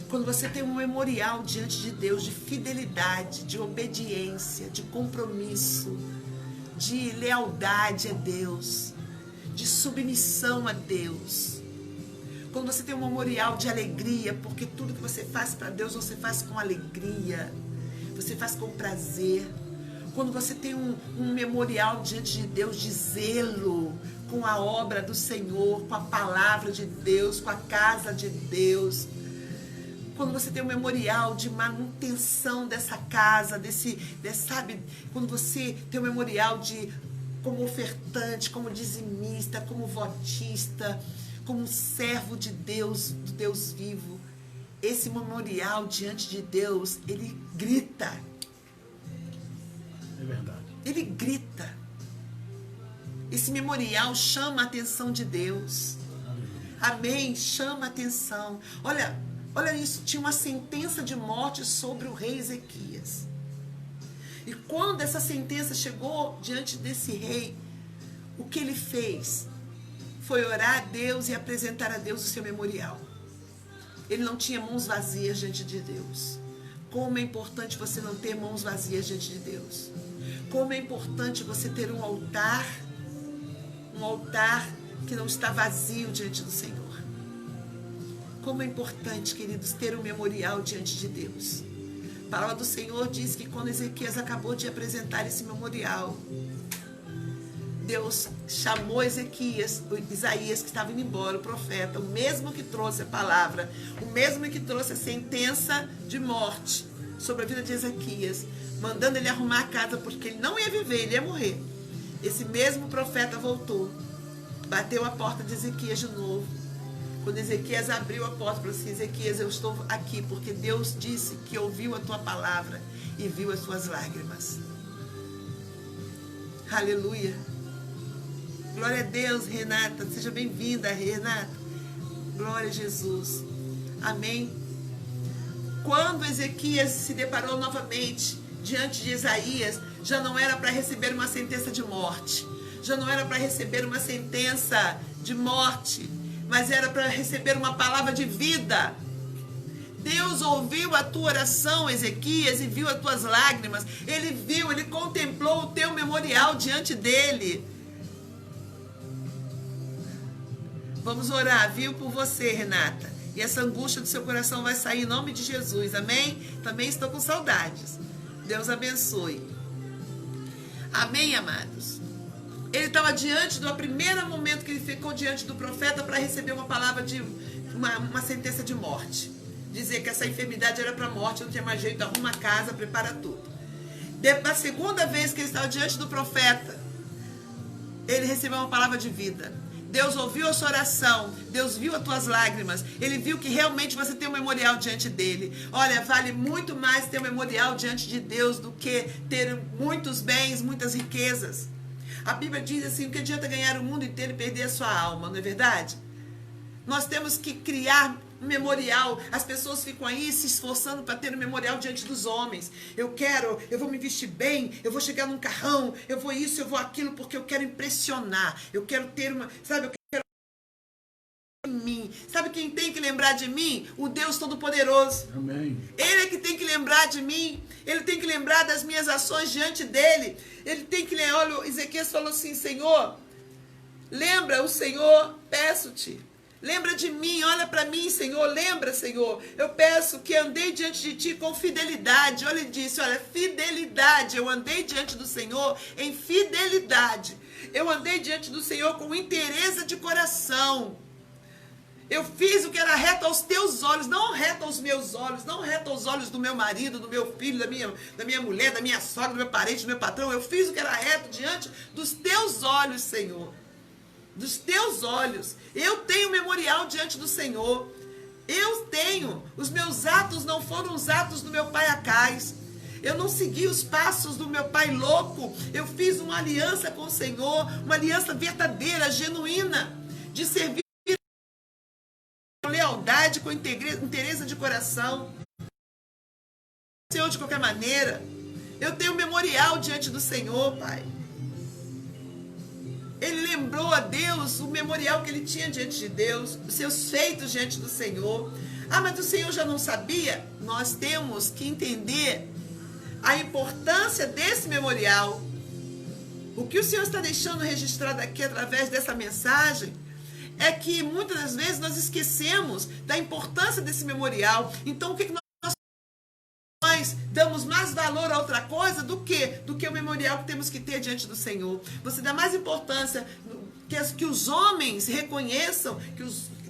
Quando você tem um memorial diante de Deus de fidelidade, de obediência, de compromisso, de lealdade a Deus, de submissão a Deus. Quando você tem um memorial de alegria, porque tudo que você faz para Deus, você faz com alegria, você faz com prazer. Quando você tem um memorial diante de Deus de zelo, com a obra do Senhor, com a palavra de Deus, com a casa de Deus. Quando você tem um memorial de manutenção dessa casa, sabe? Quando você tem um memorial como ofertante, como dizimista, como votista, como servo de Deus, do Deus vivo. Esse memorial diante de Deus, ele grita. É verdade. Ele grita. Esse memorial chama a atenção de Deus. Amém? Chama a atenção. Olha isso, tinha uma sentença de morte sobre o rei Ezequias. E quando essa sentença chegou diante desse rei, o que ele fez foi orar a Deus e apresentar a Deus o seu memorial. Ele não tinha mãos vazias diante de Deus. Como é importante você não ter mãos vazias diante de Deus. Como é importante você ter um altar que não está vazio diante do Senhor. Como é importante, queridos, ter um memorial diante de Deus. A palavra do Senhor diz que quando Ezequias acabou de apresentar esse memorial, Deus chamou Isaías, que estava indo embora, o profeta, o mesmo que trouxe a palavra, o mesmo que trouxe a sentença de morte sobre a vida de Ezequias, mandando ele arrumar a casa, porque ele não ia viver, ele ia morrer. Esse mesmo profeta voltou, bateu a porta de Ezequias de novo. Quando Ezequias abriu a porta, falou assim: Ezequias, eu estou aqui porque Deus disse que ouviu a tua palavra e viu as tuas lágrimas. Aleluia. Glória a Deus, Renata. Seja bem-vinda, Renata. Glória a Jesus. Amém. Quando Ezequias se deparou novamente diante de Isaías, já não era para receber uma sentença de morte. Já não era para receber uma sentença de morte, mas era para receber uma palavra de vida. Deus ouviu a tua oração, Ezequias, e viu as tuas lágrimas. Ele viu, ele contemplou o teu memorial diante dele. Vamos orar, viu, por você, Renata. E essa angústia do seu coração vai sair em nome de Jesus, amém? Também estou com saudades. Deus abençoe. Amém, amados? Ele estava diante do primeiro momento que ele ficou diante do profeta para receber uma palavra de uma sentença de morte. Dizer que essa enfermidade era para morte, não tinha mais jeito, arruma a casa, prepara tudo. A segunda vez que ele estava diante do profeta, ele recebeu uma palavra de vida. Deus ouviu a sua oração, Deus viu as tuas lágrimas, Ele viu que realmente você tem um memorial diante dele. Olha, vale muito mais ter um memorial diante de Deus do que ter muitos bens, muitas riquezas. A Bíblia diz assim: o que adianta ganhar o mundo inteiro e perder a sua alma, não é verdade? Nós temos que criar um memorial. As pessoas ficam aí se esforçando para ter um memorial diante dos homens. Eu vou me vestir bem, eu vou chegar num carrão, eu vou isso, eu vou aquilo, porque eu quero impressionar. Eu quero ter eu quero em mim. Sabe quem tem que lembrar de mim? O Deus Todo-Poderoso. Amém. Ele é que tem que lembrar de mim. Ele tem que lembrar das minhas ações diante dele. Ele tem que lembrar. Olha, Ezequias falou assim: Senhor, lembra o Senhor, peço-te. Lembra de mim, olha para mim, Senhor, lembra, Senhor. Eu peço que andei diante de ti com fidelidade. Olha, ele disse, olha, fidelidade. Eu andei diante do Senhor em fidelidade. Eu andei diante do Senhor com interesse de coração. Eu fiz o que era reto aos teus olhos, não reto aos meus olhos, não reto aos olhos do meu marido, do meu filho, da minha mulher, da minha sogra, do meu parente, do meu patrão. Eu fiz o que era reto diante dos teus olhos, Senhor. Dos teus olhos. Eu tenho memorial diante do Senhor. Eu tenho. Os meus atos não foram os atos do meu pai Acais. Eu não segui os passos do meu pai louco. Eu fiz uma aliança com o Senhor, uma aliança verdadeira, genuína, de servir com lealdade, com interesse de coração. Senhor, de qualquer maneira, eu tenho memorial diante do Senhor, Pai. Ele lembrou a Deus o memorial que ele tinha diante de Deus, os seus feitos diante do Senhor. Ah, mas o Senhor já não sabia? Nós temos que entender a importância desse memorial. O que o Senhor está deixando registrado aqui através dessa mensagem é que muitas das vezes nós esquecemos da importância desse memorial. Então, o que nós damos mais valor a outra coisa do que o memorial que temos que ter diante do Senhor? Você dá mais importância que os homens reconheçam,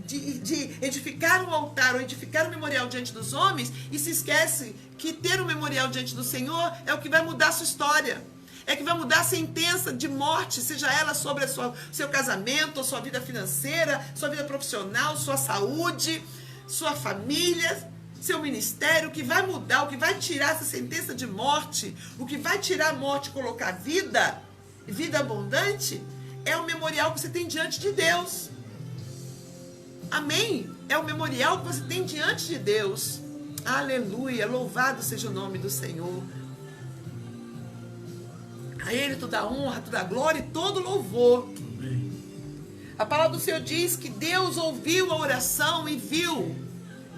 de edificar um altar ou edificar um memorial diante dos homens e se esquece que ter um memorial diante do Senhor é o que vai mudar a sua história. É que vai mudar a sentença de morte, seja ela sobre seu casamento, sua vida financeira, sua vida profissional, sua saúde, sua família, seu ministério. O que vai mudar, o que vai tirar essa sentença de morte, o que vai tirar a morte e colocar vida abundante, é o memorial que você tem diante de Deus. Amém? É o memorial que você tem diante de Deus. Aleluia, louvado seja o nome do Senhor. A Ele toda a honra, toda a glória e todo louvor. Amém. A palavra do Senhor diz que Deus ouviu a oração e viu.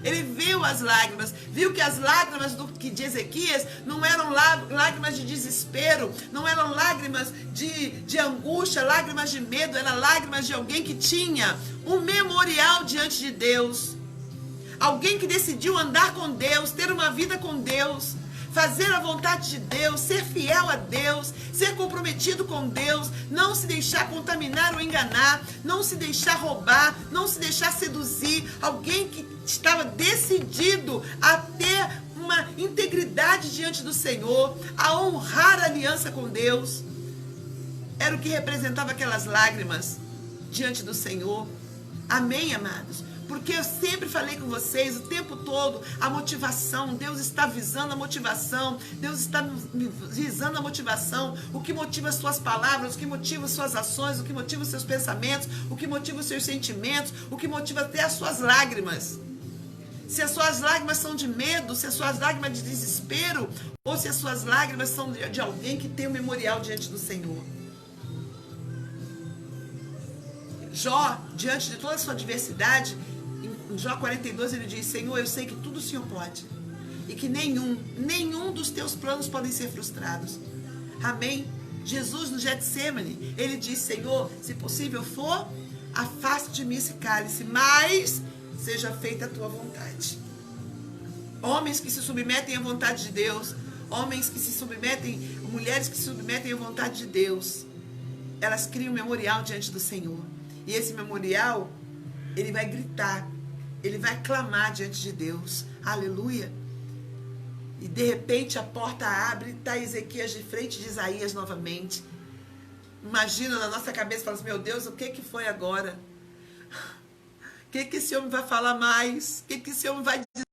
Ele viu as lágrimas, viu que as lágrimas de Ezequias não eram lágrimas de desespero, não eram lágrimas de angústia, lágrimas de medo, eram lágrimas de alguém que tinha um memorial diante de Deus. Alguém que decidiu andar com Deus, ter uma vida com Deus, fazer a vontade de Deus, ser fiel a Deus, ser comprometido com Deus, não se deixar contaminar ou enganar, não se deixar roubar, não se deixar seduzir. Alguém que estava decidido a ter uma integridade diante do Senhor, a honrar a aliança com Deus. Era o que representava aquelas lágrimas diante do Senhor. Amém, amados? Porque eu sempre falei com vocês o tempo todo, a motivação, Deus está visando a motivação, Deus está visando a motivação, o que motiva as suas palavras, o que motiva as suas ações, o que motiva os seus pensamentos, o que motiva os seus sentimentos, o que motiva até as suas lágrimas. Se as suas lágrimas são de medo, se as suas lágrimas de desespero, ou se as suas lágrimas são de alguém que tem um memorial diante do Senhor. Jó, diante de toda a sua adversidade, em Jó 42 ele diz: Senhor, eu sei que tudo o Senhor pode e que nenhum dos teus planos podem ser frustrados. Amém? Jesus no Getsemane, ele diz: Senhor, se possível for, afaste de mim esse cálice, mas seja feita a tua vontade. Homens que se submetem à vontade de Deus, homens que se submetem, mulheres que se submetem à vontade de Deus, elas criam um memorial diante do Senhor. E esse memorial, ele vai gritar, ele vai clamar diante de Deus. Aleluia. E de repente a porta abre, está Ezequias de frente de Isaías novamente. Imagina na nossa cabeça, fala assim: meu Deus, o que foi agora? O que esse homem vai falar mais? O que esse homem vai dizer?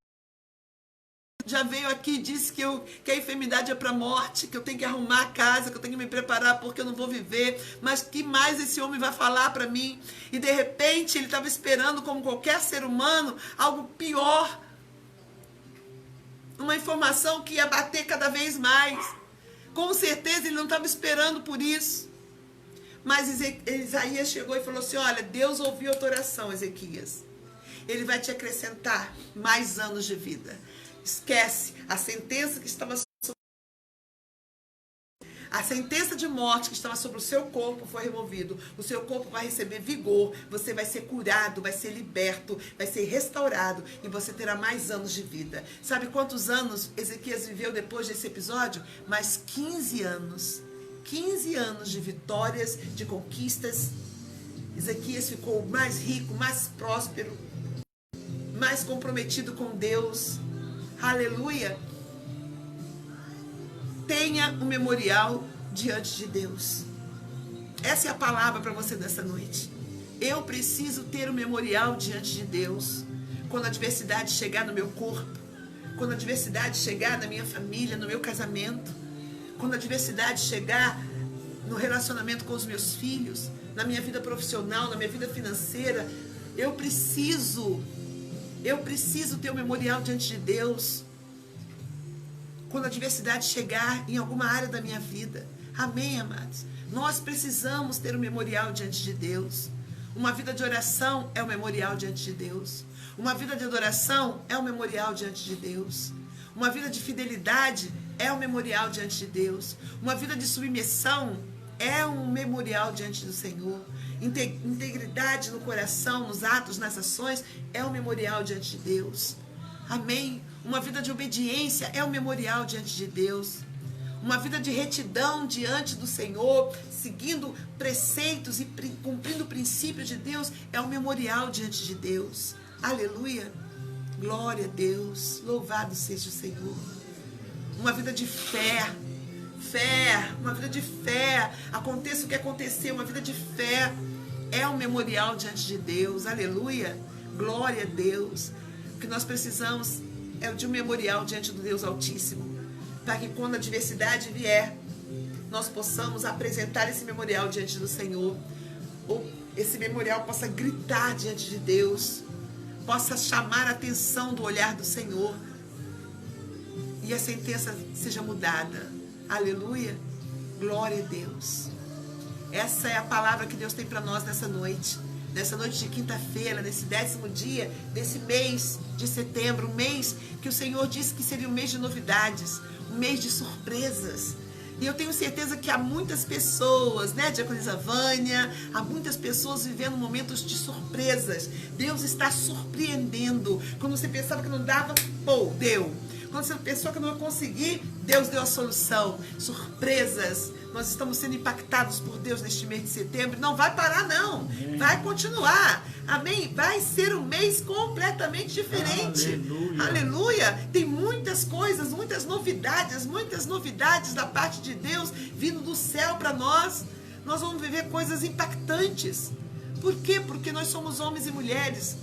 Já veio aqui e disse que a enfermidade é para a morte, que eu tenho que arrumar a casa, que eu tenho que me preparar porque eu não vou viver. Mas que mais esse homem vai falar para mim? E de repente ele estava esperando, como qualquer ser humano, algo pior. Uma informação que ia bater cada vez mais. Com certeza ele não estava esperando por isso. Mas Isaías chegou e falou assim: olha, Deus ouviu a tua oração, Ezequias. Ele vai te acrescentar mais anos de vida. Esquece a sentença que estava sobre... A sentença de morte que estava sobre o seu corpo foi removido. O seu corpo vai receber vigor. Você vai ser curado, vai ser liberto, vai ser restaurado e você terá mais anos de vida. Sabe quantos anos Ezequias viveu depois desse episódio? Mais 15 anos. 15 anos de vitórias, de conquistas. Ezequias ficou mais rico, mais próspero, mais comprometido com Deus. Aleluia. Tenha um memorial diante de Deus. Essa é a palavra para você nessa noite. Eu preciso ter um memorial diante de Deus. Quando a adversidade chegar no meu corpo, quando a adversidade chegar na minha família, no meu casamento, quando a adversidade chegar no relacionamento com os meus filhos, na minha vida profissional, na minha vida financeira, eu preciso ter um memorial diante de Deus. Quando a adversidade chegar em alguma área da minha vida. Amém, amados? Nós precisamos ter um memorial diante de Deus. Uma vida de oração é um memorial diante de Deus. Uma vida de adoração é um memorial diante de Deus. Uma vida de fidelidade é um memorial diante de Deus. Uma vida de submissão é um memorial diante do Senhor. Integridade no coração, nos atos, nas ações, é um memorial diante de Deus. Amém? Uma vida de obediência é um memorial diante de Deus. uma vida de retidão diante do Senhor, seguindo preceitos e cumprindo o princípio de Deus, é um memorial diante de Deus. Aleluia! Glória a Deus! Louvado seja o Senhor! Uma vida de fé, uma vida de fé, aconteça o que acontecer, uma vida de fé, é um memorial diante de Deus. Aleluia! Glória a Deus! O que nós precisamos é de um memorial diante do Deus Altíssimo, para que quando a adversidade vier, nós possamos apresentar esse memorial diante do Senhor, ou esse memorial possa gritar diante de Deus, possa chamar a atenção do olhar do Senhor, e a sentença seja mudada. Aleluia, glória a Deus. Essa é a palavra que Deus tem para nós nessa noite de quinta-feira, nesse 10º dia desse mês de setembro, um mês que o Senhor disse que seria um mês de novidades, um mês de surpresas. E eu tenho certeza que há muitas pessoas, né, Diaconisa Vânia, há muitas pessoas vivendo momentos de surpresas. Deus está surpreendendo. Quando você pensava que não dava, pô, deu. Quando você pensou que não ia conseguir, Deus deu a solução. Surpresas. Nós estamos sendo impactados por Deus neste mês de setembro. Não vai parar, não. Vai continuar. Amém? Vai ser um mês completamente diferente. Aleluia. Aleluia. Tem muitas coisas, muitas novidades da parte de Deus vindo do céu para nós. Nós vamos viver coisas impactantes. Por quê? Porque nós somos homens e mulheres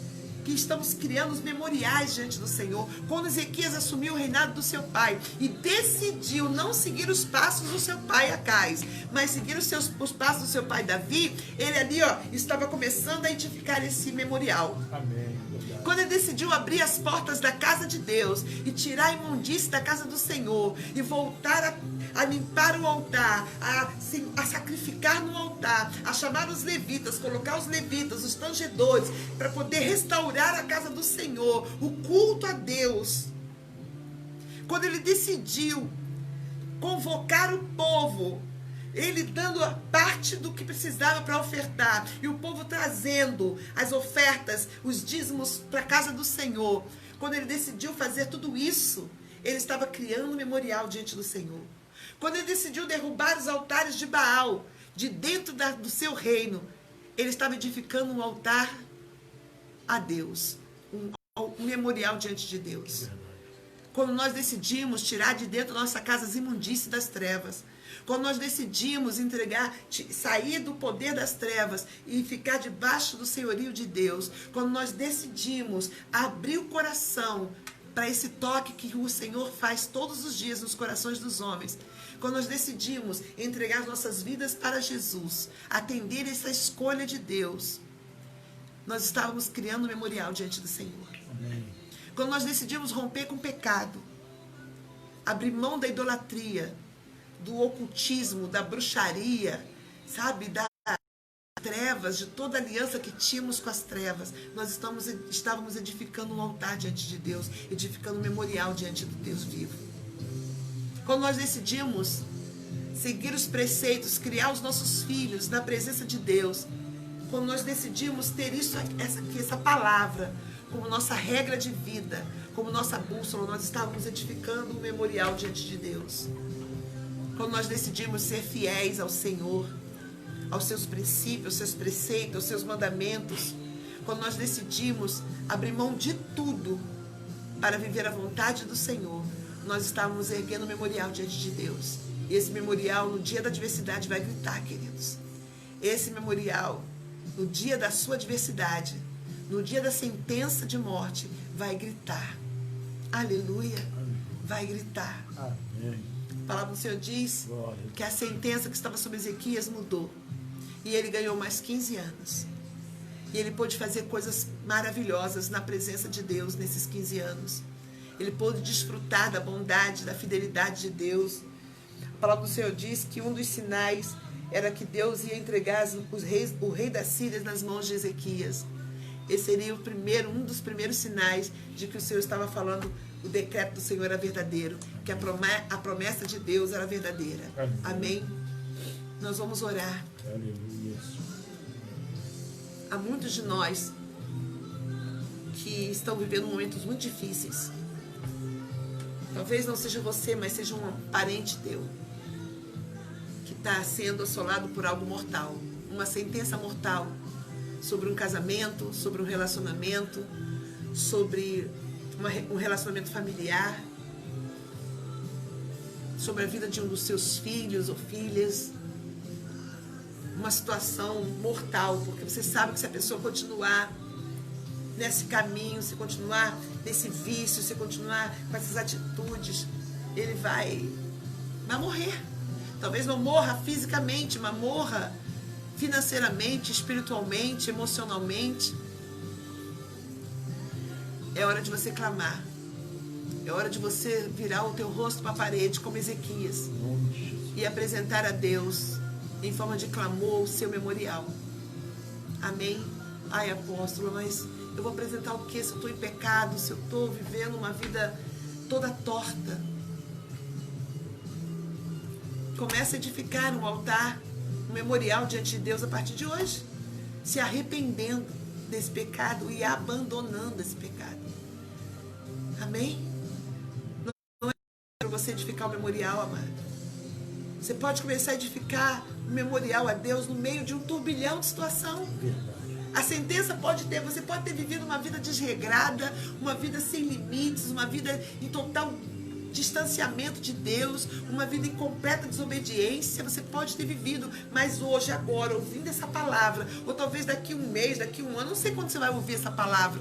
que estamos criando os memoriais diante do Senhor. Quando Ezequias assumiu o reinado do seu pai e decidiu não seguir os passos do seu pai Acais, mas seguir os passos do seu pai Davi, ele ali estava começando a edificar esse memorial. Amém. Quando ele decidiu abrir as portas da casa de Deus e tirar a imundície da casa do Senhor e voltar a limpar o altar, a sacrificar no altar, a chamar os levitas, colocar os levitas, os tangedores, para poder restaurar a casa do Senhor, o culto a Deus. Quando ele decidiu convocar o povo, ele dando a parte do que precisava para ofertar, e o povo trazendo as ofertas, os dízimos para a casa do Senhor. Quando ele decidiu fazer tudo isso, ele estava criando um memorial diante do Senhor. Quando ele decidiu derrubar os altares de Baal, de dentro do seu reino, ele estava edificando um altar a Deus, um memorial diante de Deus. Quando nós decidimos tirar de dentro da nossa casa as imundícies das trevas, quando nós decidimos sair do poder das trevas e ficar debaixo do senhorio de Deus, quando nós decidimos abrir o coração para esse toque que o Senhor faz todos os dias nos corações dos homens, quando nós decidimos entregar nossas vidas para Jesus, atender essa escolha de Deus, nós estávamos criando um memorial diante do Senhor. Amém. Quando nós decidimos romper com o pecado, abrir mão da idolatria, do ocultismo, da bruxaria, sabe, das trevas, de toda a aliança que tínhamos com as trevas, nós estávamos edificando um altar diante de Deus, edificando um memorial diante do Deus vivo. Quando nós decidimos seguir os preceitos, criar os nossos filhos na presença de Deus, quando nós decidimos ter essa palavra como nossa regra de vida, como nossa bússola, nós estávamos edificando um memorial diante de Deus. Quando nós decidimos ser fiéis ao Senhor, aos seus princípios, aos seus preceitos, aos seus mandamentos, quando nós decidimos abrir mão de tudo para viver a vontade do Senhor, nós estávamos erguendo um memorial diante de Deus. E esse memorial, no dia da adversidade, vai gritar, queridos. Esse memorial, no dia da sua adversidade, no dia da sentença de morte, vai gritar. Aleluia. Vai gritar. Amém. A palavra do Senhor diz que a sentença que estava sobre Ezequias mudou. E ele ganhou mais 15 anos. E ele pôde fazer coisas maravilhosas na presença de Deus nesses 15 anos. Ele pôde desfrutar da bondade, da fidelidade de Deus. A palavra do Senhor diz que um dos sinais era que Deus ia entregar o rei da Síria nas mãos de Ezequias. Esse seria um dos primeiros sinais de que o Senhor estava falando, o decreto do Senhor era verdadeiro, que a promessa de Deus era verdadeira. Amém? Nós vamos orar. Aleluia. Há muitos de nós que estão vivendo momentos muito difíceis. Talvez não seja você, mas seja um parente teu. que está sendo assolado por algo mortal, uma sentença mortal sobre um casamento, sobre um relacionamento, sobre um relacionamento familiar, sobre a vida de um dos seus filhos ou filhas, uma situação mortal, porque você sabe que se a pessoa continuar nesse caminho, se continuar nesse vício, se continuar com essas atitudes, ele vai morrer. Talvez não morra fisicamente, mas morra financeiramente, espiritualmente, emocionalmente. É hora de você clamar. É hora de você virar o teu rosto para a parede, como Ezequias, e apresentar a Deus, em forma de clamor, o seu memorial. Amém? Ai, apóstolo, mas eu vou apresentar o quê? Se eu estou em pecado, se eu estou vivendo uma vida toda torta. Comece a edificar um altar, um memorial diante de Deus a partir de hoje, se arrependendo desse pecado e abandonando esse pecado. Amém? Não é para você edificar o memorial, amado. Você pode começar a edificar um memorial a Deus no meio de um turbilhão de situação. A sentença você pode ter vivido uma vida desregrada, uma vida sem limites, uma vida em total distanciamento de Deus, uma vida em completa desobediência. Você pode ter vivido, mas hoje, agora, ouvindo essa palavra, ou talvez daqui um mês, daqui um ano, não sei quando você vai ouvir essa palavra,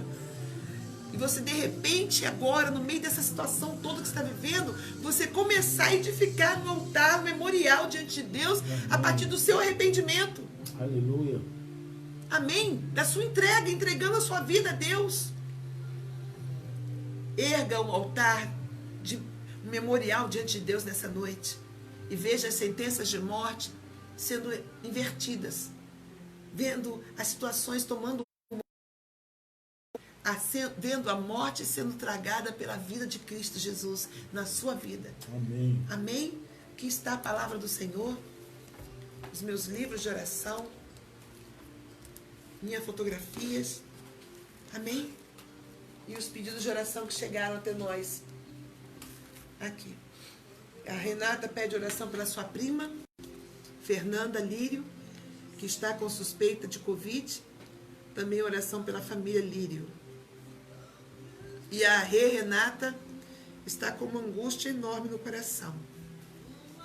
e você de repente agora, no meio dessa situação toda que você está vivendo, você começar a edificar um altar, um memorial diante de Deus, a partir do seu arrependimento. Aleluia. Amém? Da sua entrega, entregando a sua vida a Deus. Erga um altar de memorial diante de Deus nessa noite e veja as sentenças de morte sendo invertidas, vendo as situações tomando, vendo a morte sendo tragada pela vida de Cristo Jesus na sua vida. Amém. Amém? Aqui está a palavra do Senhor, os meus livros de oração, minhas fotografias, amém? E os pedidos de oração que chegaram até nós. Aqui. A Renata pede oração pela sua prima, Fernanda Lírio, que está com suspeita de Covid. Também oração pela família Lírio. E a Renata está com uma angústia enorme no coração.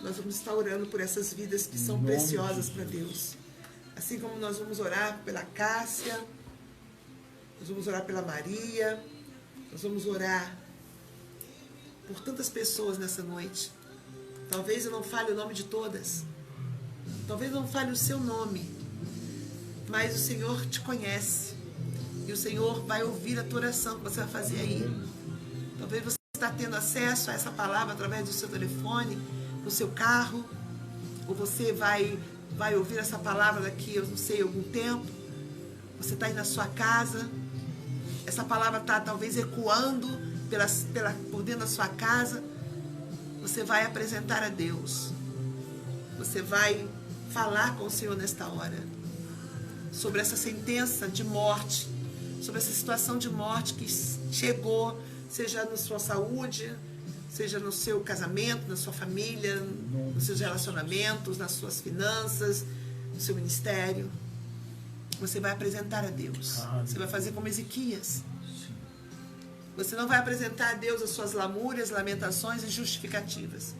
Nós vamos estar orando por essas vidas que são preciosas para Deus. Assim como nós vamos orar pela Cássia, nós vamos orar pela Maria, nós vamos orar por tantas pessoas nessa noite. Talvez eu não fale o nome de todas, talvez eu não fale o seu nome, mas o Senhor te conhece e o Senhor vai ouvir a tua oração que você vai fazer aí. Talvez você está tendo acesso a essa palavra através do seu telefone, no seu carro, ou você vai ouvir essa palavra daqui, eu não sei, algum tempo. Você está aí na sua casa, essa palavra está talvez ecoando por dentro da sua casa. Você vai apresentar a Deus, você vai falar com o Senhor nesta hora sobre essa sentença de morte, sobre essa situação de morte que chegou, seja na sua saúde, seja no seu casamento, na sua família, nos seus relacionamentos, nas suas finanças, no seu ministério. Você vai apresentar a Deus. Você vai fazer como Ezequias. Você não vai apresentar a Deus as suas lamúrias, lamentações e justificativas.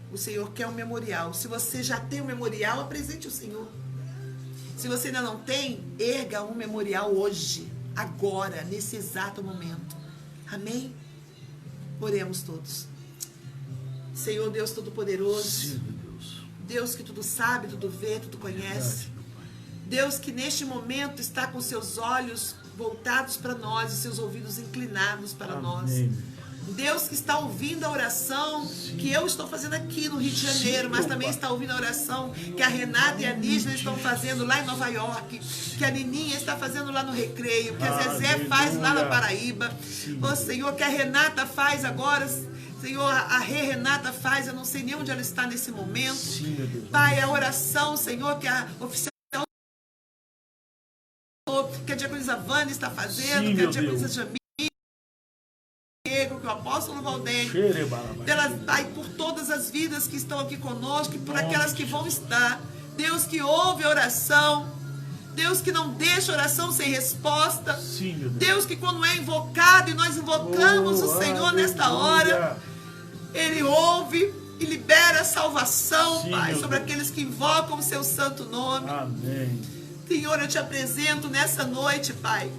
O Senhor quer um memorial. Se você já tem um memorial, apresente o Senhor. Se você ainda não tem, erga um memorial hoje, agora, nesse exato momento. Amém? Oremos todos. Senhor Deus Todo-Poderoso, Deus que tudo sabe, tudo vê, tudo conhece, Deus que neste momento está com seus olhos voltados para nós e seus ouvidos inclinados para nós. Deus que está ouvindo a oração que eu estou fazendo aqui no Rio de Janeiro, mas também está ouvindo a oração que a Renata e a Nígia estão fazendo lá em Nova York, que a Nininha está fazendo lá no Recreio, que a Zezé faz lá na Paraíba. Ó Senhor, que a Renata faz agora, Senhor, a Renata faz, eu não sei nem onde ela está nesse momento. Pai, a oração, Senhor, que a oficial, que a diaconisa Vânia está fazendo, que a diaconisa Jamil, o apóstolo Valdem, Pai, por todas as vidas que estão aqui conosco e por aquelas que vão estar. Deus que ouve a oração, Deus que não deixa oração sem resposta. Sim, meu Deus que quando é invocado e nós invocamos o Senhor nesta hora, Ele ouve e libera salvação, sim, Pai, sobre aqueles que invocam o seu santo nome. Amém. Senhor, eu te apresento nessa noite, Pai,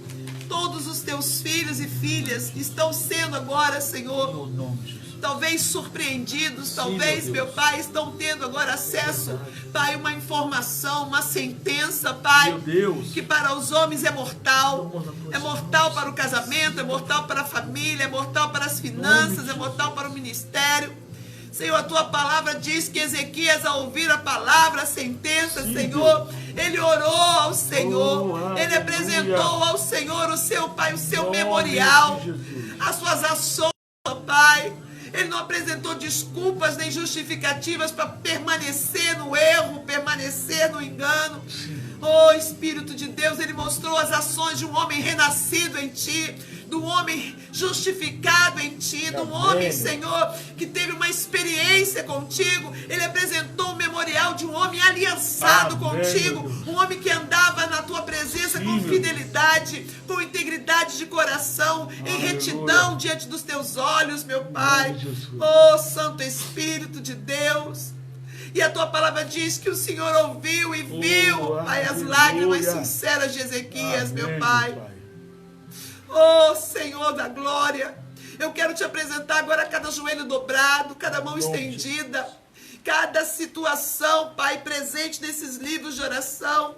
todos os teus filhos e filhas que estão sendo agora, Senhor, No nome de Jesus. talvez surpreendidos, Sim, talvez, meu meu Pai, estão tendo agora acesso, Pai, uma informação, uma sentença, Pai, Meu Deus. que para os homens é mortal para o casamento, é mortal para a família, é mortal para as finanças, é mortal para o ministério. Senhor, a tua palavra diz que Ezequias, ao ouvir a palavra, a sentença, Sim, Senhor, Deus. ele orou ao Senhor, ele aleluia. apresentou ao Senhor o seu, Pai, o seu Nome memorial, de Jesus. as suas ações, Pai. Ele não apresentou desculpas nem justificativas para permanecer no erro, permanecer no engano. Oh, Espírito de Deus, Ele mostrou as ações de um homem renascido em Ti, do homem justificado em Ti, do homem, Senhor, que teve uma experiência contigo. Ele apresentou o memorial de um homem aliançado contigo, um homem que andava na Tua presença com fidelidade, com integridade de coração, em retidão diante dos Teus olhos, meu Pai. Oh, Santo Espírito de Deus. E a tua palavra diz que o Senhor ouviu e viu, Pai, as lágrimas sinceras de Ezequias, meu Pai. Oh, Senhor da glória, eu quero te apresentar agora cada joelho dobrado, cada mão estendida, cada situação, Pai, presente nesses livros de oração.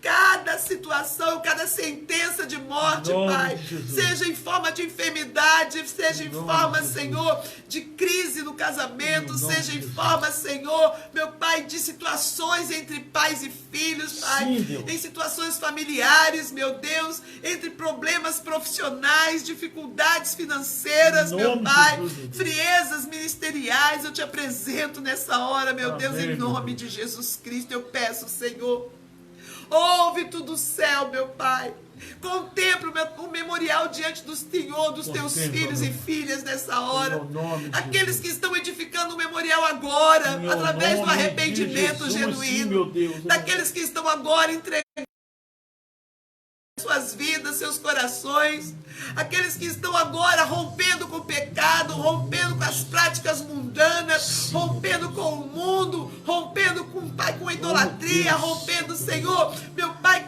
Cada situação, cada sentença de morte, Pai, seja em forma de enfermidade, seja em forma, Senhor, de crise no casamento, seja em forma, Senhor, meu Pai, de situações entre pais e filhos, Pai, em situações familiares, meu Deus, entre problemas profissionais, dificuldades financeiras, meu Pai, friezas ministeriais, eu te apresento nessa hora, meu Deus, em nome de Jesus Cristo, eu peço, Senhor, ouve tudo do céu, meu Pai. Contempla o memorial diante do Senhor, dos teus filhos e filhas nessa hora. Aqueles que estão edificando o memorial agora, através do arrependimento genuíno. Daqueles que estão agora entregando suas vidas, seus corações, aqueles que estão agora rompendo com o pecado, rompendo com as práticas mundanas, rompendo com o mundo, rompendo com, Pai, com a idolatria, rompendo, Senhor, meu Pai,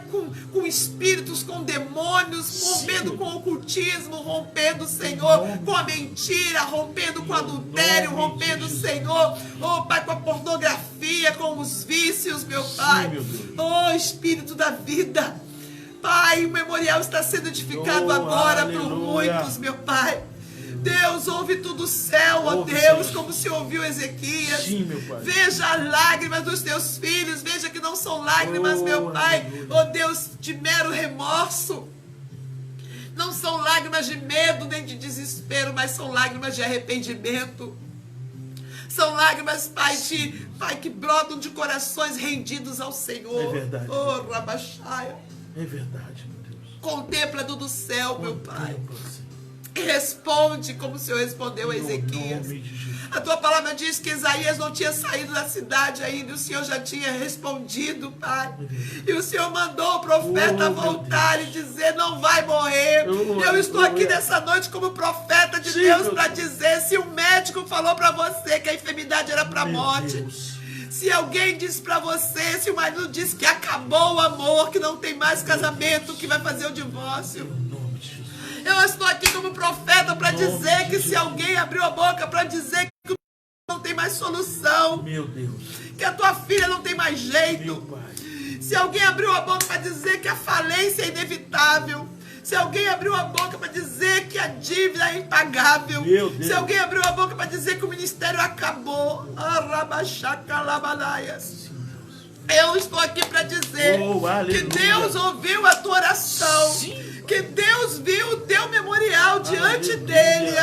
com espíritos, com demônios, rompendo com o ocultismo, rompendo, Senhor, com a mentira, rompendo com o adultério, rompendo, Senhor, oh Pai, com a pornografia, com os vícios, meu Pai, oh Espírito da vida, Pai, o memorial está sendo edificado agora por muitos, meu Pai. Deus, ouve tudo o céu, ó Deus, como se ouviu Ezequias. Sim, meu Pai. Veja as lágrimas dos teus filhos, veja que não são lágrimas, meu Pai, ó Deus, de mero remorso. Não são lágrimas de medo nem de desespero, mas são lágrimas de arrependimento. São lágrimas, Pai, que brotam de corações rendidos ao Senhor. É verdade. Oh, Rabaxaia. É verdade, meu Deus. Contempla do céu, meu Pai. E responde como o Senhor respondeu a Ezequias. A tua palavra diz que Isaías não tinha saído da cidade ainda. E o Senhor já tinha respondido, Pai. E o Senhor mandou o profeta voltar e dizer: não vai morrer. Eu estou aqui nessa noite como profeta de Deus para dizer: se o médico falou para você que a enfermidade era para a morte, se alguém disse pra você, se o marido disse que acabou o amor, que não tem mais casamento, que vai fazer o divórcio, eu estou aqui como profeta para dizer que se alguém abriu a boca para dizer que não tem mais solução, meu Deus, que a tua filha não tem mais jeito, se alguém abriu a boca para dizer que a falência é inevitável, se alguém abriu a boca para dizer que a dívida é impagável, se alguém abriu a boca para dizer que o ministério acabou, eu estou aqui para dizer que Deus ouviu a tua oração, que Deus viu o teu memorial diante dele,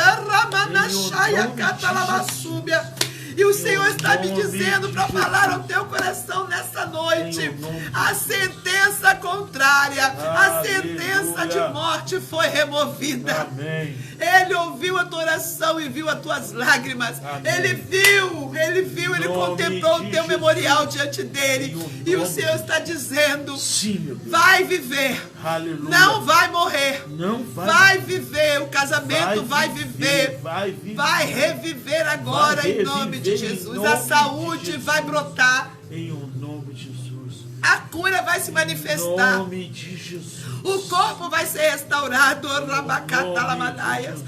e o Senhor está me dizendo para falar ao teu coração nessa noite: a sentença contrária, a sentença de morte foi removida. Ele ouviu a tua oração e viu as tuas lágrimas. Amém. Ele contemplou o teu memorial diante dele. E o Senhor está dizendo: Sim, meu Deus. vai viver. Aleluia. Não vai morrer. Não vai. Vai viver. O casamento vai viver. Vai viver. Vai reviver agora Vai em nome de reviver em Jesus. nome A de saúde Jesus. vai brotar. Em o nome de Jesus. A cura vai se Em manifestar. nome de Jesus. O corpo vai ser restaurado. Rabacatalamanaias.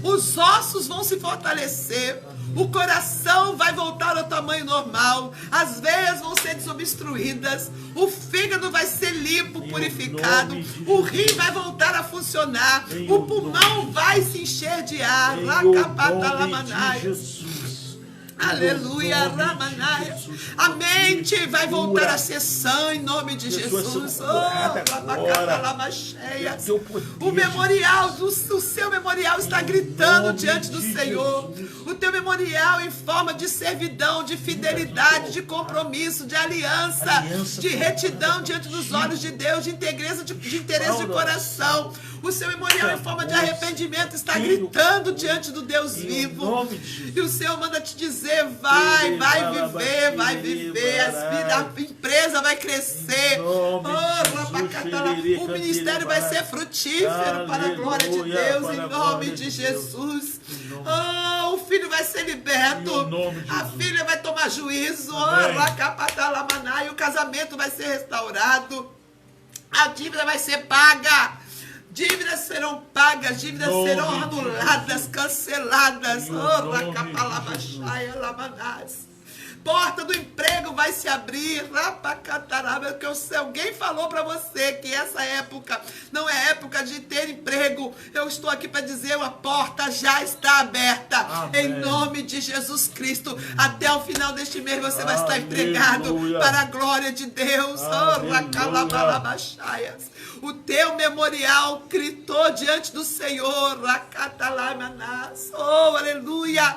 Os ossos vão se fortalecer. O coração vai voltar ao tamanho normal. As veias vão ser desobstruídas. O fígado vai ser limpo, purificado. O rim vai voltar a funcionar. O pulmão vai se encher de ar. Racapatalamanaias. Aleluia, Ramanaias. A mente vai voltar a ser sã em nome de Jesus. O memorial, o seu memorial está gritando diante do Senhor. O teu memorial em forma de servidão, de fidelidade, de compromisso, de aliança, de retidão diante dos olhos de Deus, de interesse de coração. O seu memorial em forma de arrependimento está gritando diante do Deus vivo. E o Senhor manda te dizer: vai viver. A empresa vai crescer. O ministério vai ser frutífero para a glória de Deus, em nome de Jesus. O filho vai ser liberto. A filha vai tomar juízo. E o casamento vai ser restaurado. A dívida vai ser paga. Dívidas serão pagas, dívidas serão anuladas, canceladas. Porta do emprego vai se abrir. Porque se alguém falou para você que essa época não é época de ter emprego, eu estou aqui para dizer: a porta já está aberta. Amém. Em nome de Jesus Cristo. Até o final deste mês você vai estar empregado para a glória de Deus. O teu memorial gritou diante do Senhor. Oh, aleluia.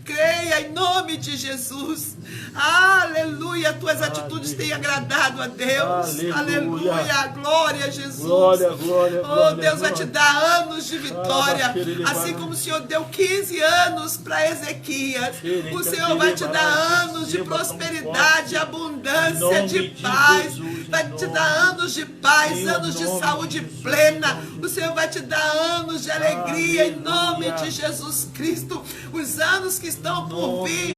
Creia em nome de Jesus. Aleluia. Tuas atitudes têm agradado a Deus. Aleluia. Glória a Jesus. Glória, oh, Deus vai te dar anos de vitória. Assim como o Senhor deu 15 anos para Ezequias. O Senhor vai te dar anos de prosperidade, abundância, de paz. Vai te dar anos de paz, anos de saúde plena. O Senhor vai te dar anos de alegria em nome de Jesus Cristo. Os anos que estão por vir,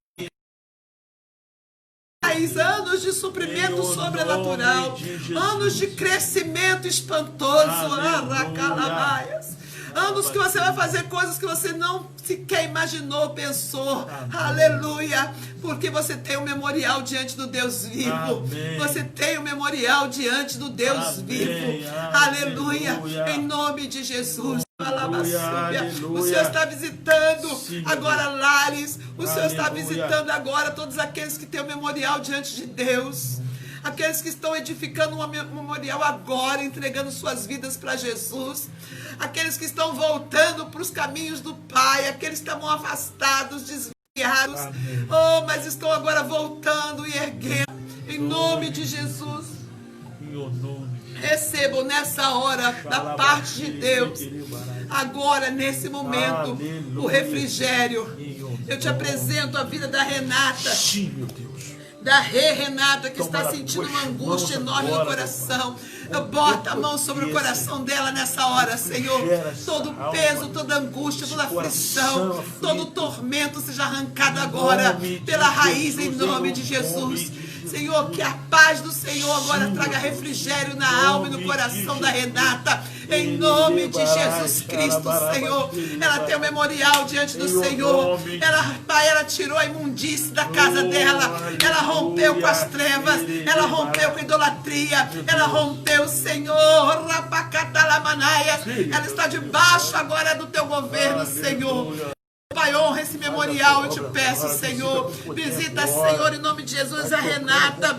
anos de suprimento sobrenatural, anos de crescimento espantoso. Anos que você vai fazer coisas que você não sequer imaginou, pensou. Aleluia. Porque você tem um memorial diante do Deus vivo. Você tem um memorial diante do Deus vivo. Aleluia. Em nome de Jesus. O Senhor está visitando agora lares. O Senhor está visitando agora todos aqueles que têm o memorial diante de Deus. Aqueles que estão edificando um memorial agora, entregando suas vidas para Jesus. Aqueles que estão voltando para os caminhos do Pai. Aqueles que estavam afastados, desviados. Oh, mas estão agora voltando e erguendo. Em nome de Jesus. Recebam nessa hora, da parte de Deus, agora, nesse momento, o refrigério. Eu te apresento a vida da Renata. Sim, meu Deus. Da Renata, que está sentindo uma angústia enorme no coração. Bota a mão sobre o coração dela nessa hora, Senhor. Todo peso, toda angústia, toda aflição, todo tormento seja arrancado agora pela raiz, em nome de Jesus. Senhor, que a paz do Senhor agora traga refrigério na alma e no coração da Renata. Em nome de Jesus Cristo, Senhor. Ela tem um memorial diante do Senhor. Pai, ela tirou a imundície da casa dela. Ela rompeu com as trevas. Ela rompeu com a idolatria. Ela rompeu, Senhor. Ela está debaixo agora do teu governo, Senhor. Pai, honra esse memorial, eu te peço, Senhor. Visita, Senhor, em nome de Jesus, a Renata,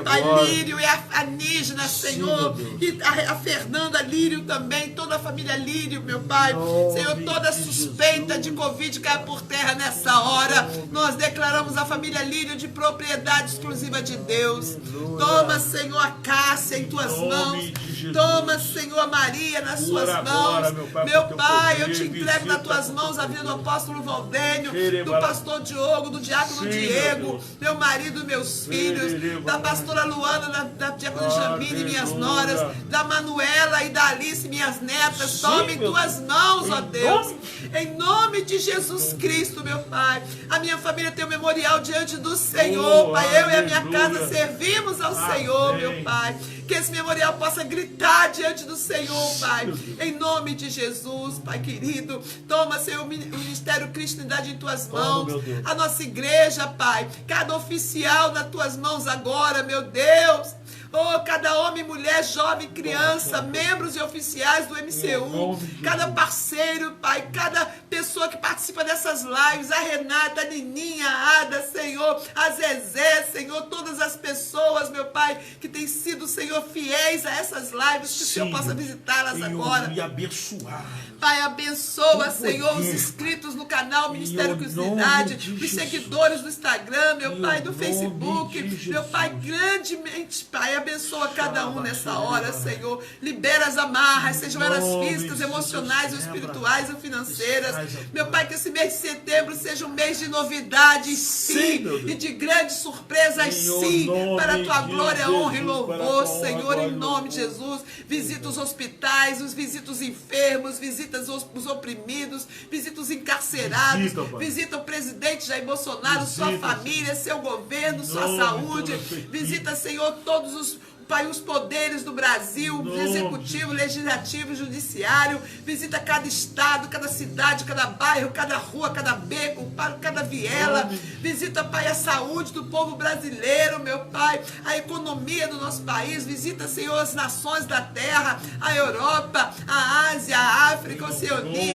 a Lírio e a Nígena, Senhor. E a Fernanda Lírio também, toda a família Lírio, meu Pai. Senhor, toda suspeita de Covid cai por terra nessa hora. Nós declaramos a família Lírio de propriedade exclusiva de Deus. Toma, Senhor, a Cássia em tuas mãos. Toma, Senhor, a Maria nas suas mãos. Meu Pai, eu te entrego nas tuas mãos a vida do apóstolo Valdênio, do pastor Diogo, do diácono Diego, meu marido, meus filhos, da pastora Luana, da diácono Jamile, minhas noras, da Manuela e da Alice, minhas netas. Tome em tuas mãos, ó Deus, em nome de Jesus Cristo, meu Pai. A minha família tem um memorial diante do Senhor, Pai. Eu e a minha casa servimos ao Senhor, meu Pai. Que esse memorial possa gritar diante do Senhor, Pai. Em nome de Jesus, Pai querido. Toma, Senhor, o Ministério Cristianidade em tuas mãos. A nossa igreja, Pai. Cada oficial nas tuas mãos agora, meu Deus. Oh, cada homem, mulher, jovem, criança, membros e oficiais do MCU, cada parceiro, Pai, cada pessoa que participa dessas lives, a Renata, a Nininha, a Ada, Senhor, a Zezé, Senhor, todas as pessoas, meu Pai, que têm sido, Senhor, fiéis a essas lives, que o Senhor possa visitá-las agora. E abençoar. Pai, abençoa, Senhor, os inscritos no canal Ministério Cristianidade, os seguidores do Instagram, meu Pai, do Facebook, meu Pai, grandemente, Pai, abençoa cada um nessa hora, Senhor. Libera as amarras, sejam elas físicas, emocionais, ou espirituais ou financeiras. Meu Pai, que esse mês de setembro seja um mês de novidades, sim, e de grandes surpresas, sim, para a tua glória, honra e louvor, Senhor, em nome de Jesus. Visita os hospitais, visita os enfermos, visita os oprimidos, visita os encarcerados, visita o presidente Jair Bolsonaro, sua família, seu governo, sua saúde. Visita, Senhor, todos os Pai, os poderes do Brasil, executivo, legislativo, judiciário. Visita cada estado, cada cidade, cada bairro, cada rua, cada beco, cada viela. Visita, Pai, a saúde do povo brasileiro, meu Pai, a economia do nosso país. Visita, Senhor, as nações da terra, a Europa, a Ásia, a África, a Oceania,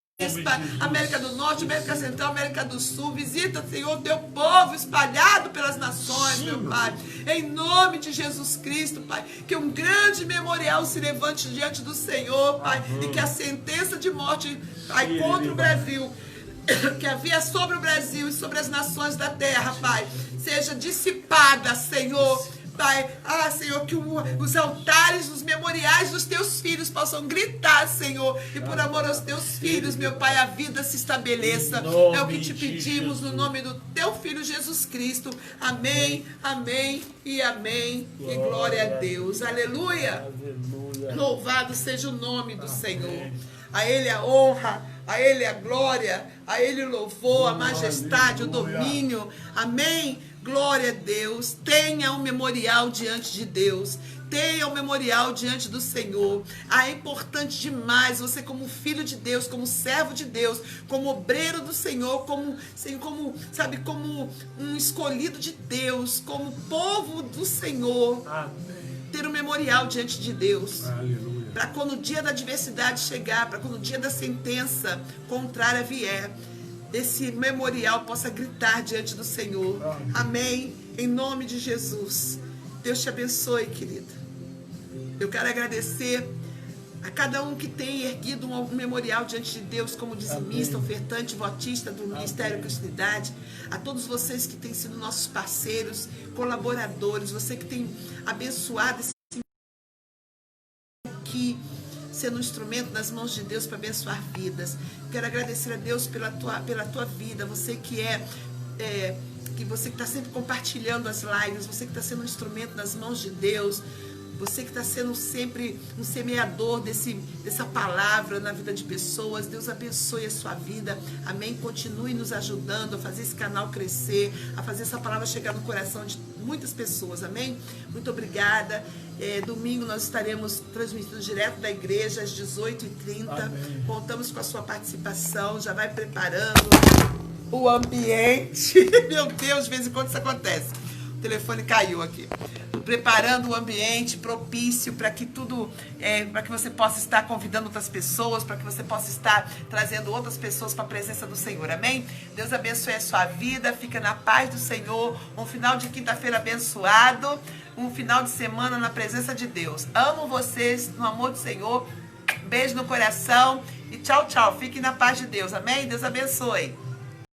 América do Norte, América Central, América do Sul. Visita, Senhor, teu povo espalhado pelas nações, meu Pai, em nome de Jesus Cristo, Pai, que um grande memorial se levante diante do Senhor, Pai, e que a sentença de morte, Pai, contra o Brasil, que havia sobre o Brasil e sobre as nações da terra, Pai, seja dissipada, Senhor. Pai, Senhor, que os altares, os memoriais dos teus filhos possam gritar, Senhor, e por amor aos teus filhos, meu Pai, a vida se estabeleça. É o que te pedimos no nome do teu Filho Jesus Cristo. Amém, amém e amém. E glória a Deus. Aleluia. Louvado seja o nome do Senhor. A Ele a honra, a Ele a glória, a Ele o louvor, a majestade, o domínio. Amém. Glória a Deus. Tenha um memorial diante de Deus. Tenha um memorial diante do Senhor. É importante demais você, como filho de Deus, como servo de Deus, como obreiro do Senhor, como um escolhido de Deus, como povo do Senhor. Ter um memorial diante de Deus. Para quando o dia da adversidade chegar, para quando o dia da sentença contrária vier, esse memorial possa gritar diante do Senhor. Amém. Em nome de Jesus. Deus te abençoe, querida. Eu quero agradecer a cada um que tem erguido um memorial diante de Deus como dizimista, ofertante, votista do Ministério Cristianidade. A todos vocês que têm sido nossos parceiros, colaboradores, você que tem abençoado esse aqui, sendo um instrumento nas mãos de Deus para abençoar vidas. Quero agradecer a Deus pela tua vida, você que você que está sempre compartilhando as lives, você que está sendo um instrumento nas mãos de Deus, você que está sendo sempre um semeador dessa palavra na vida de pessoas. Deus abençoe a sua vida, amém? Continue nos ajudando a fazer esse canal crescer, a fazer essa palavra chegar no coração de muitas pessoas, amém? Muito obrigada. Domingo nós estaremos transmitindo direto da igreja às 18h30. Contamos com a sua participação. Já vai preparando o ambiente. Meu Deus, de vez em quando isso acontece. telefone caiu aqui. Preparando o ambiente propício para que tudo, para que você possa estar convidando outras pessoas, para que você possa estar trazendo outras pessoas para a presença do Senhor, amém? Deus abençoe a sua vida, fica na paz do Senhor, um final de quinta-feira abençoado, um final de semana na presença de Deus. Amo vocês no amor do Senhor, beijo no coração e tchau, tchau, fiquem na paz de Deus, amém? Deus abençoe.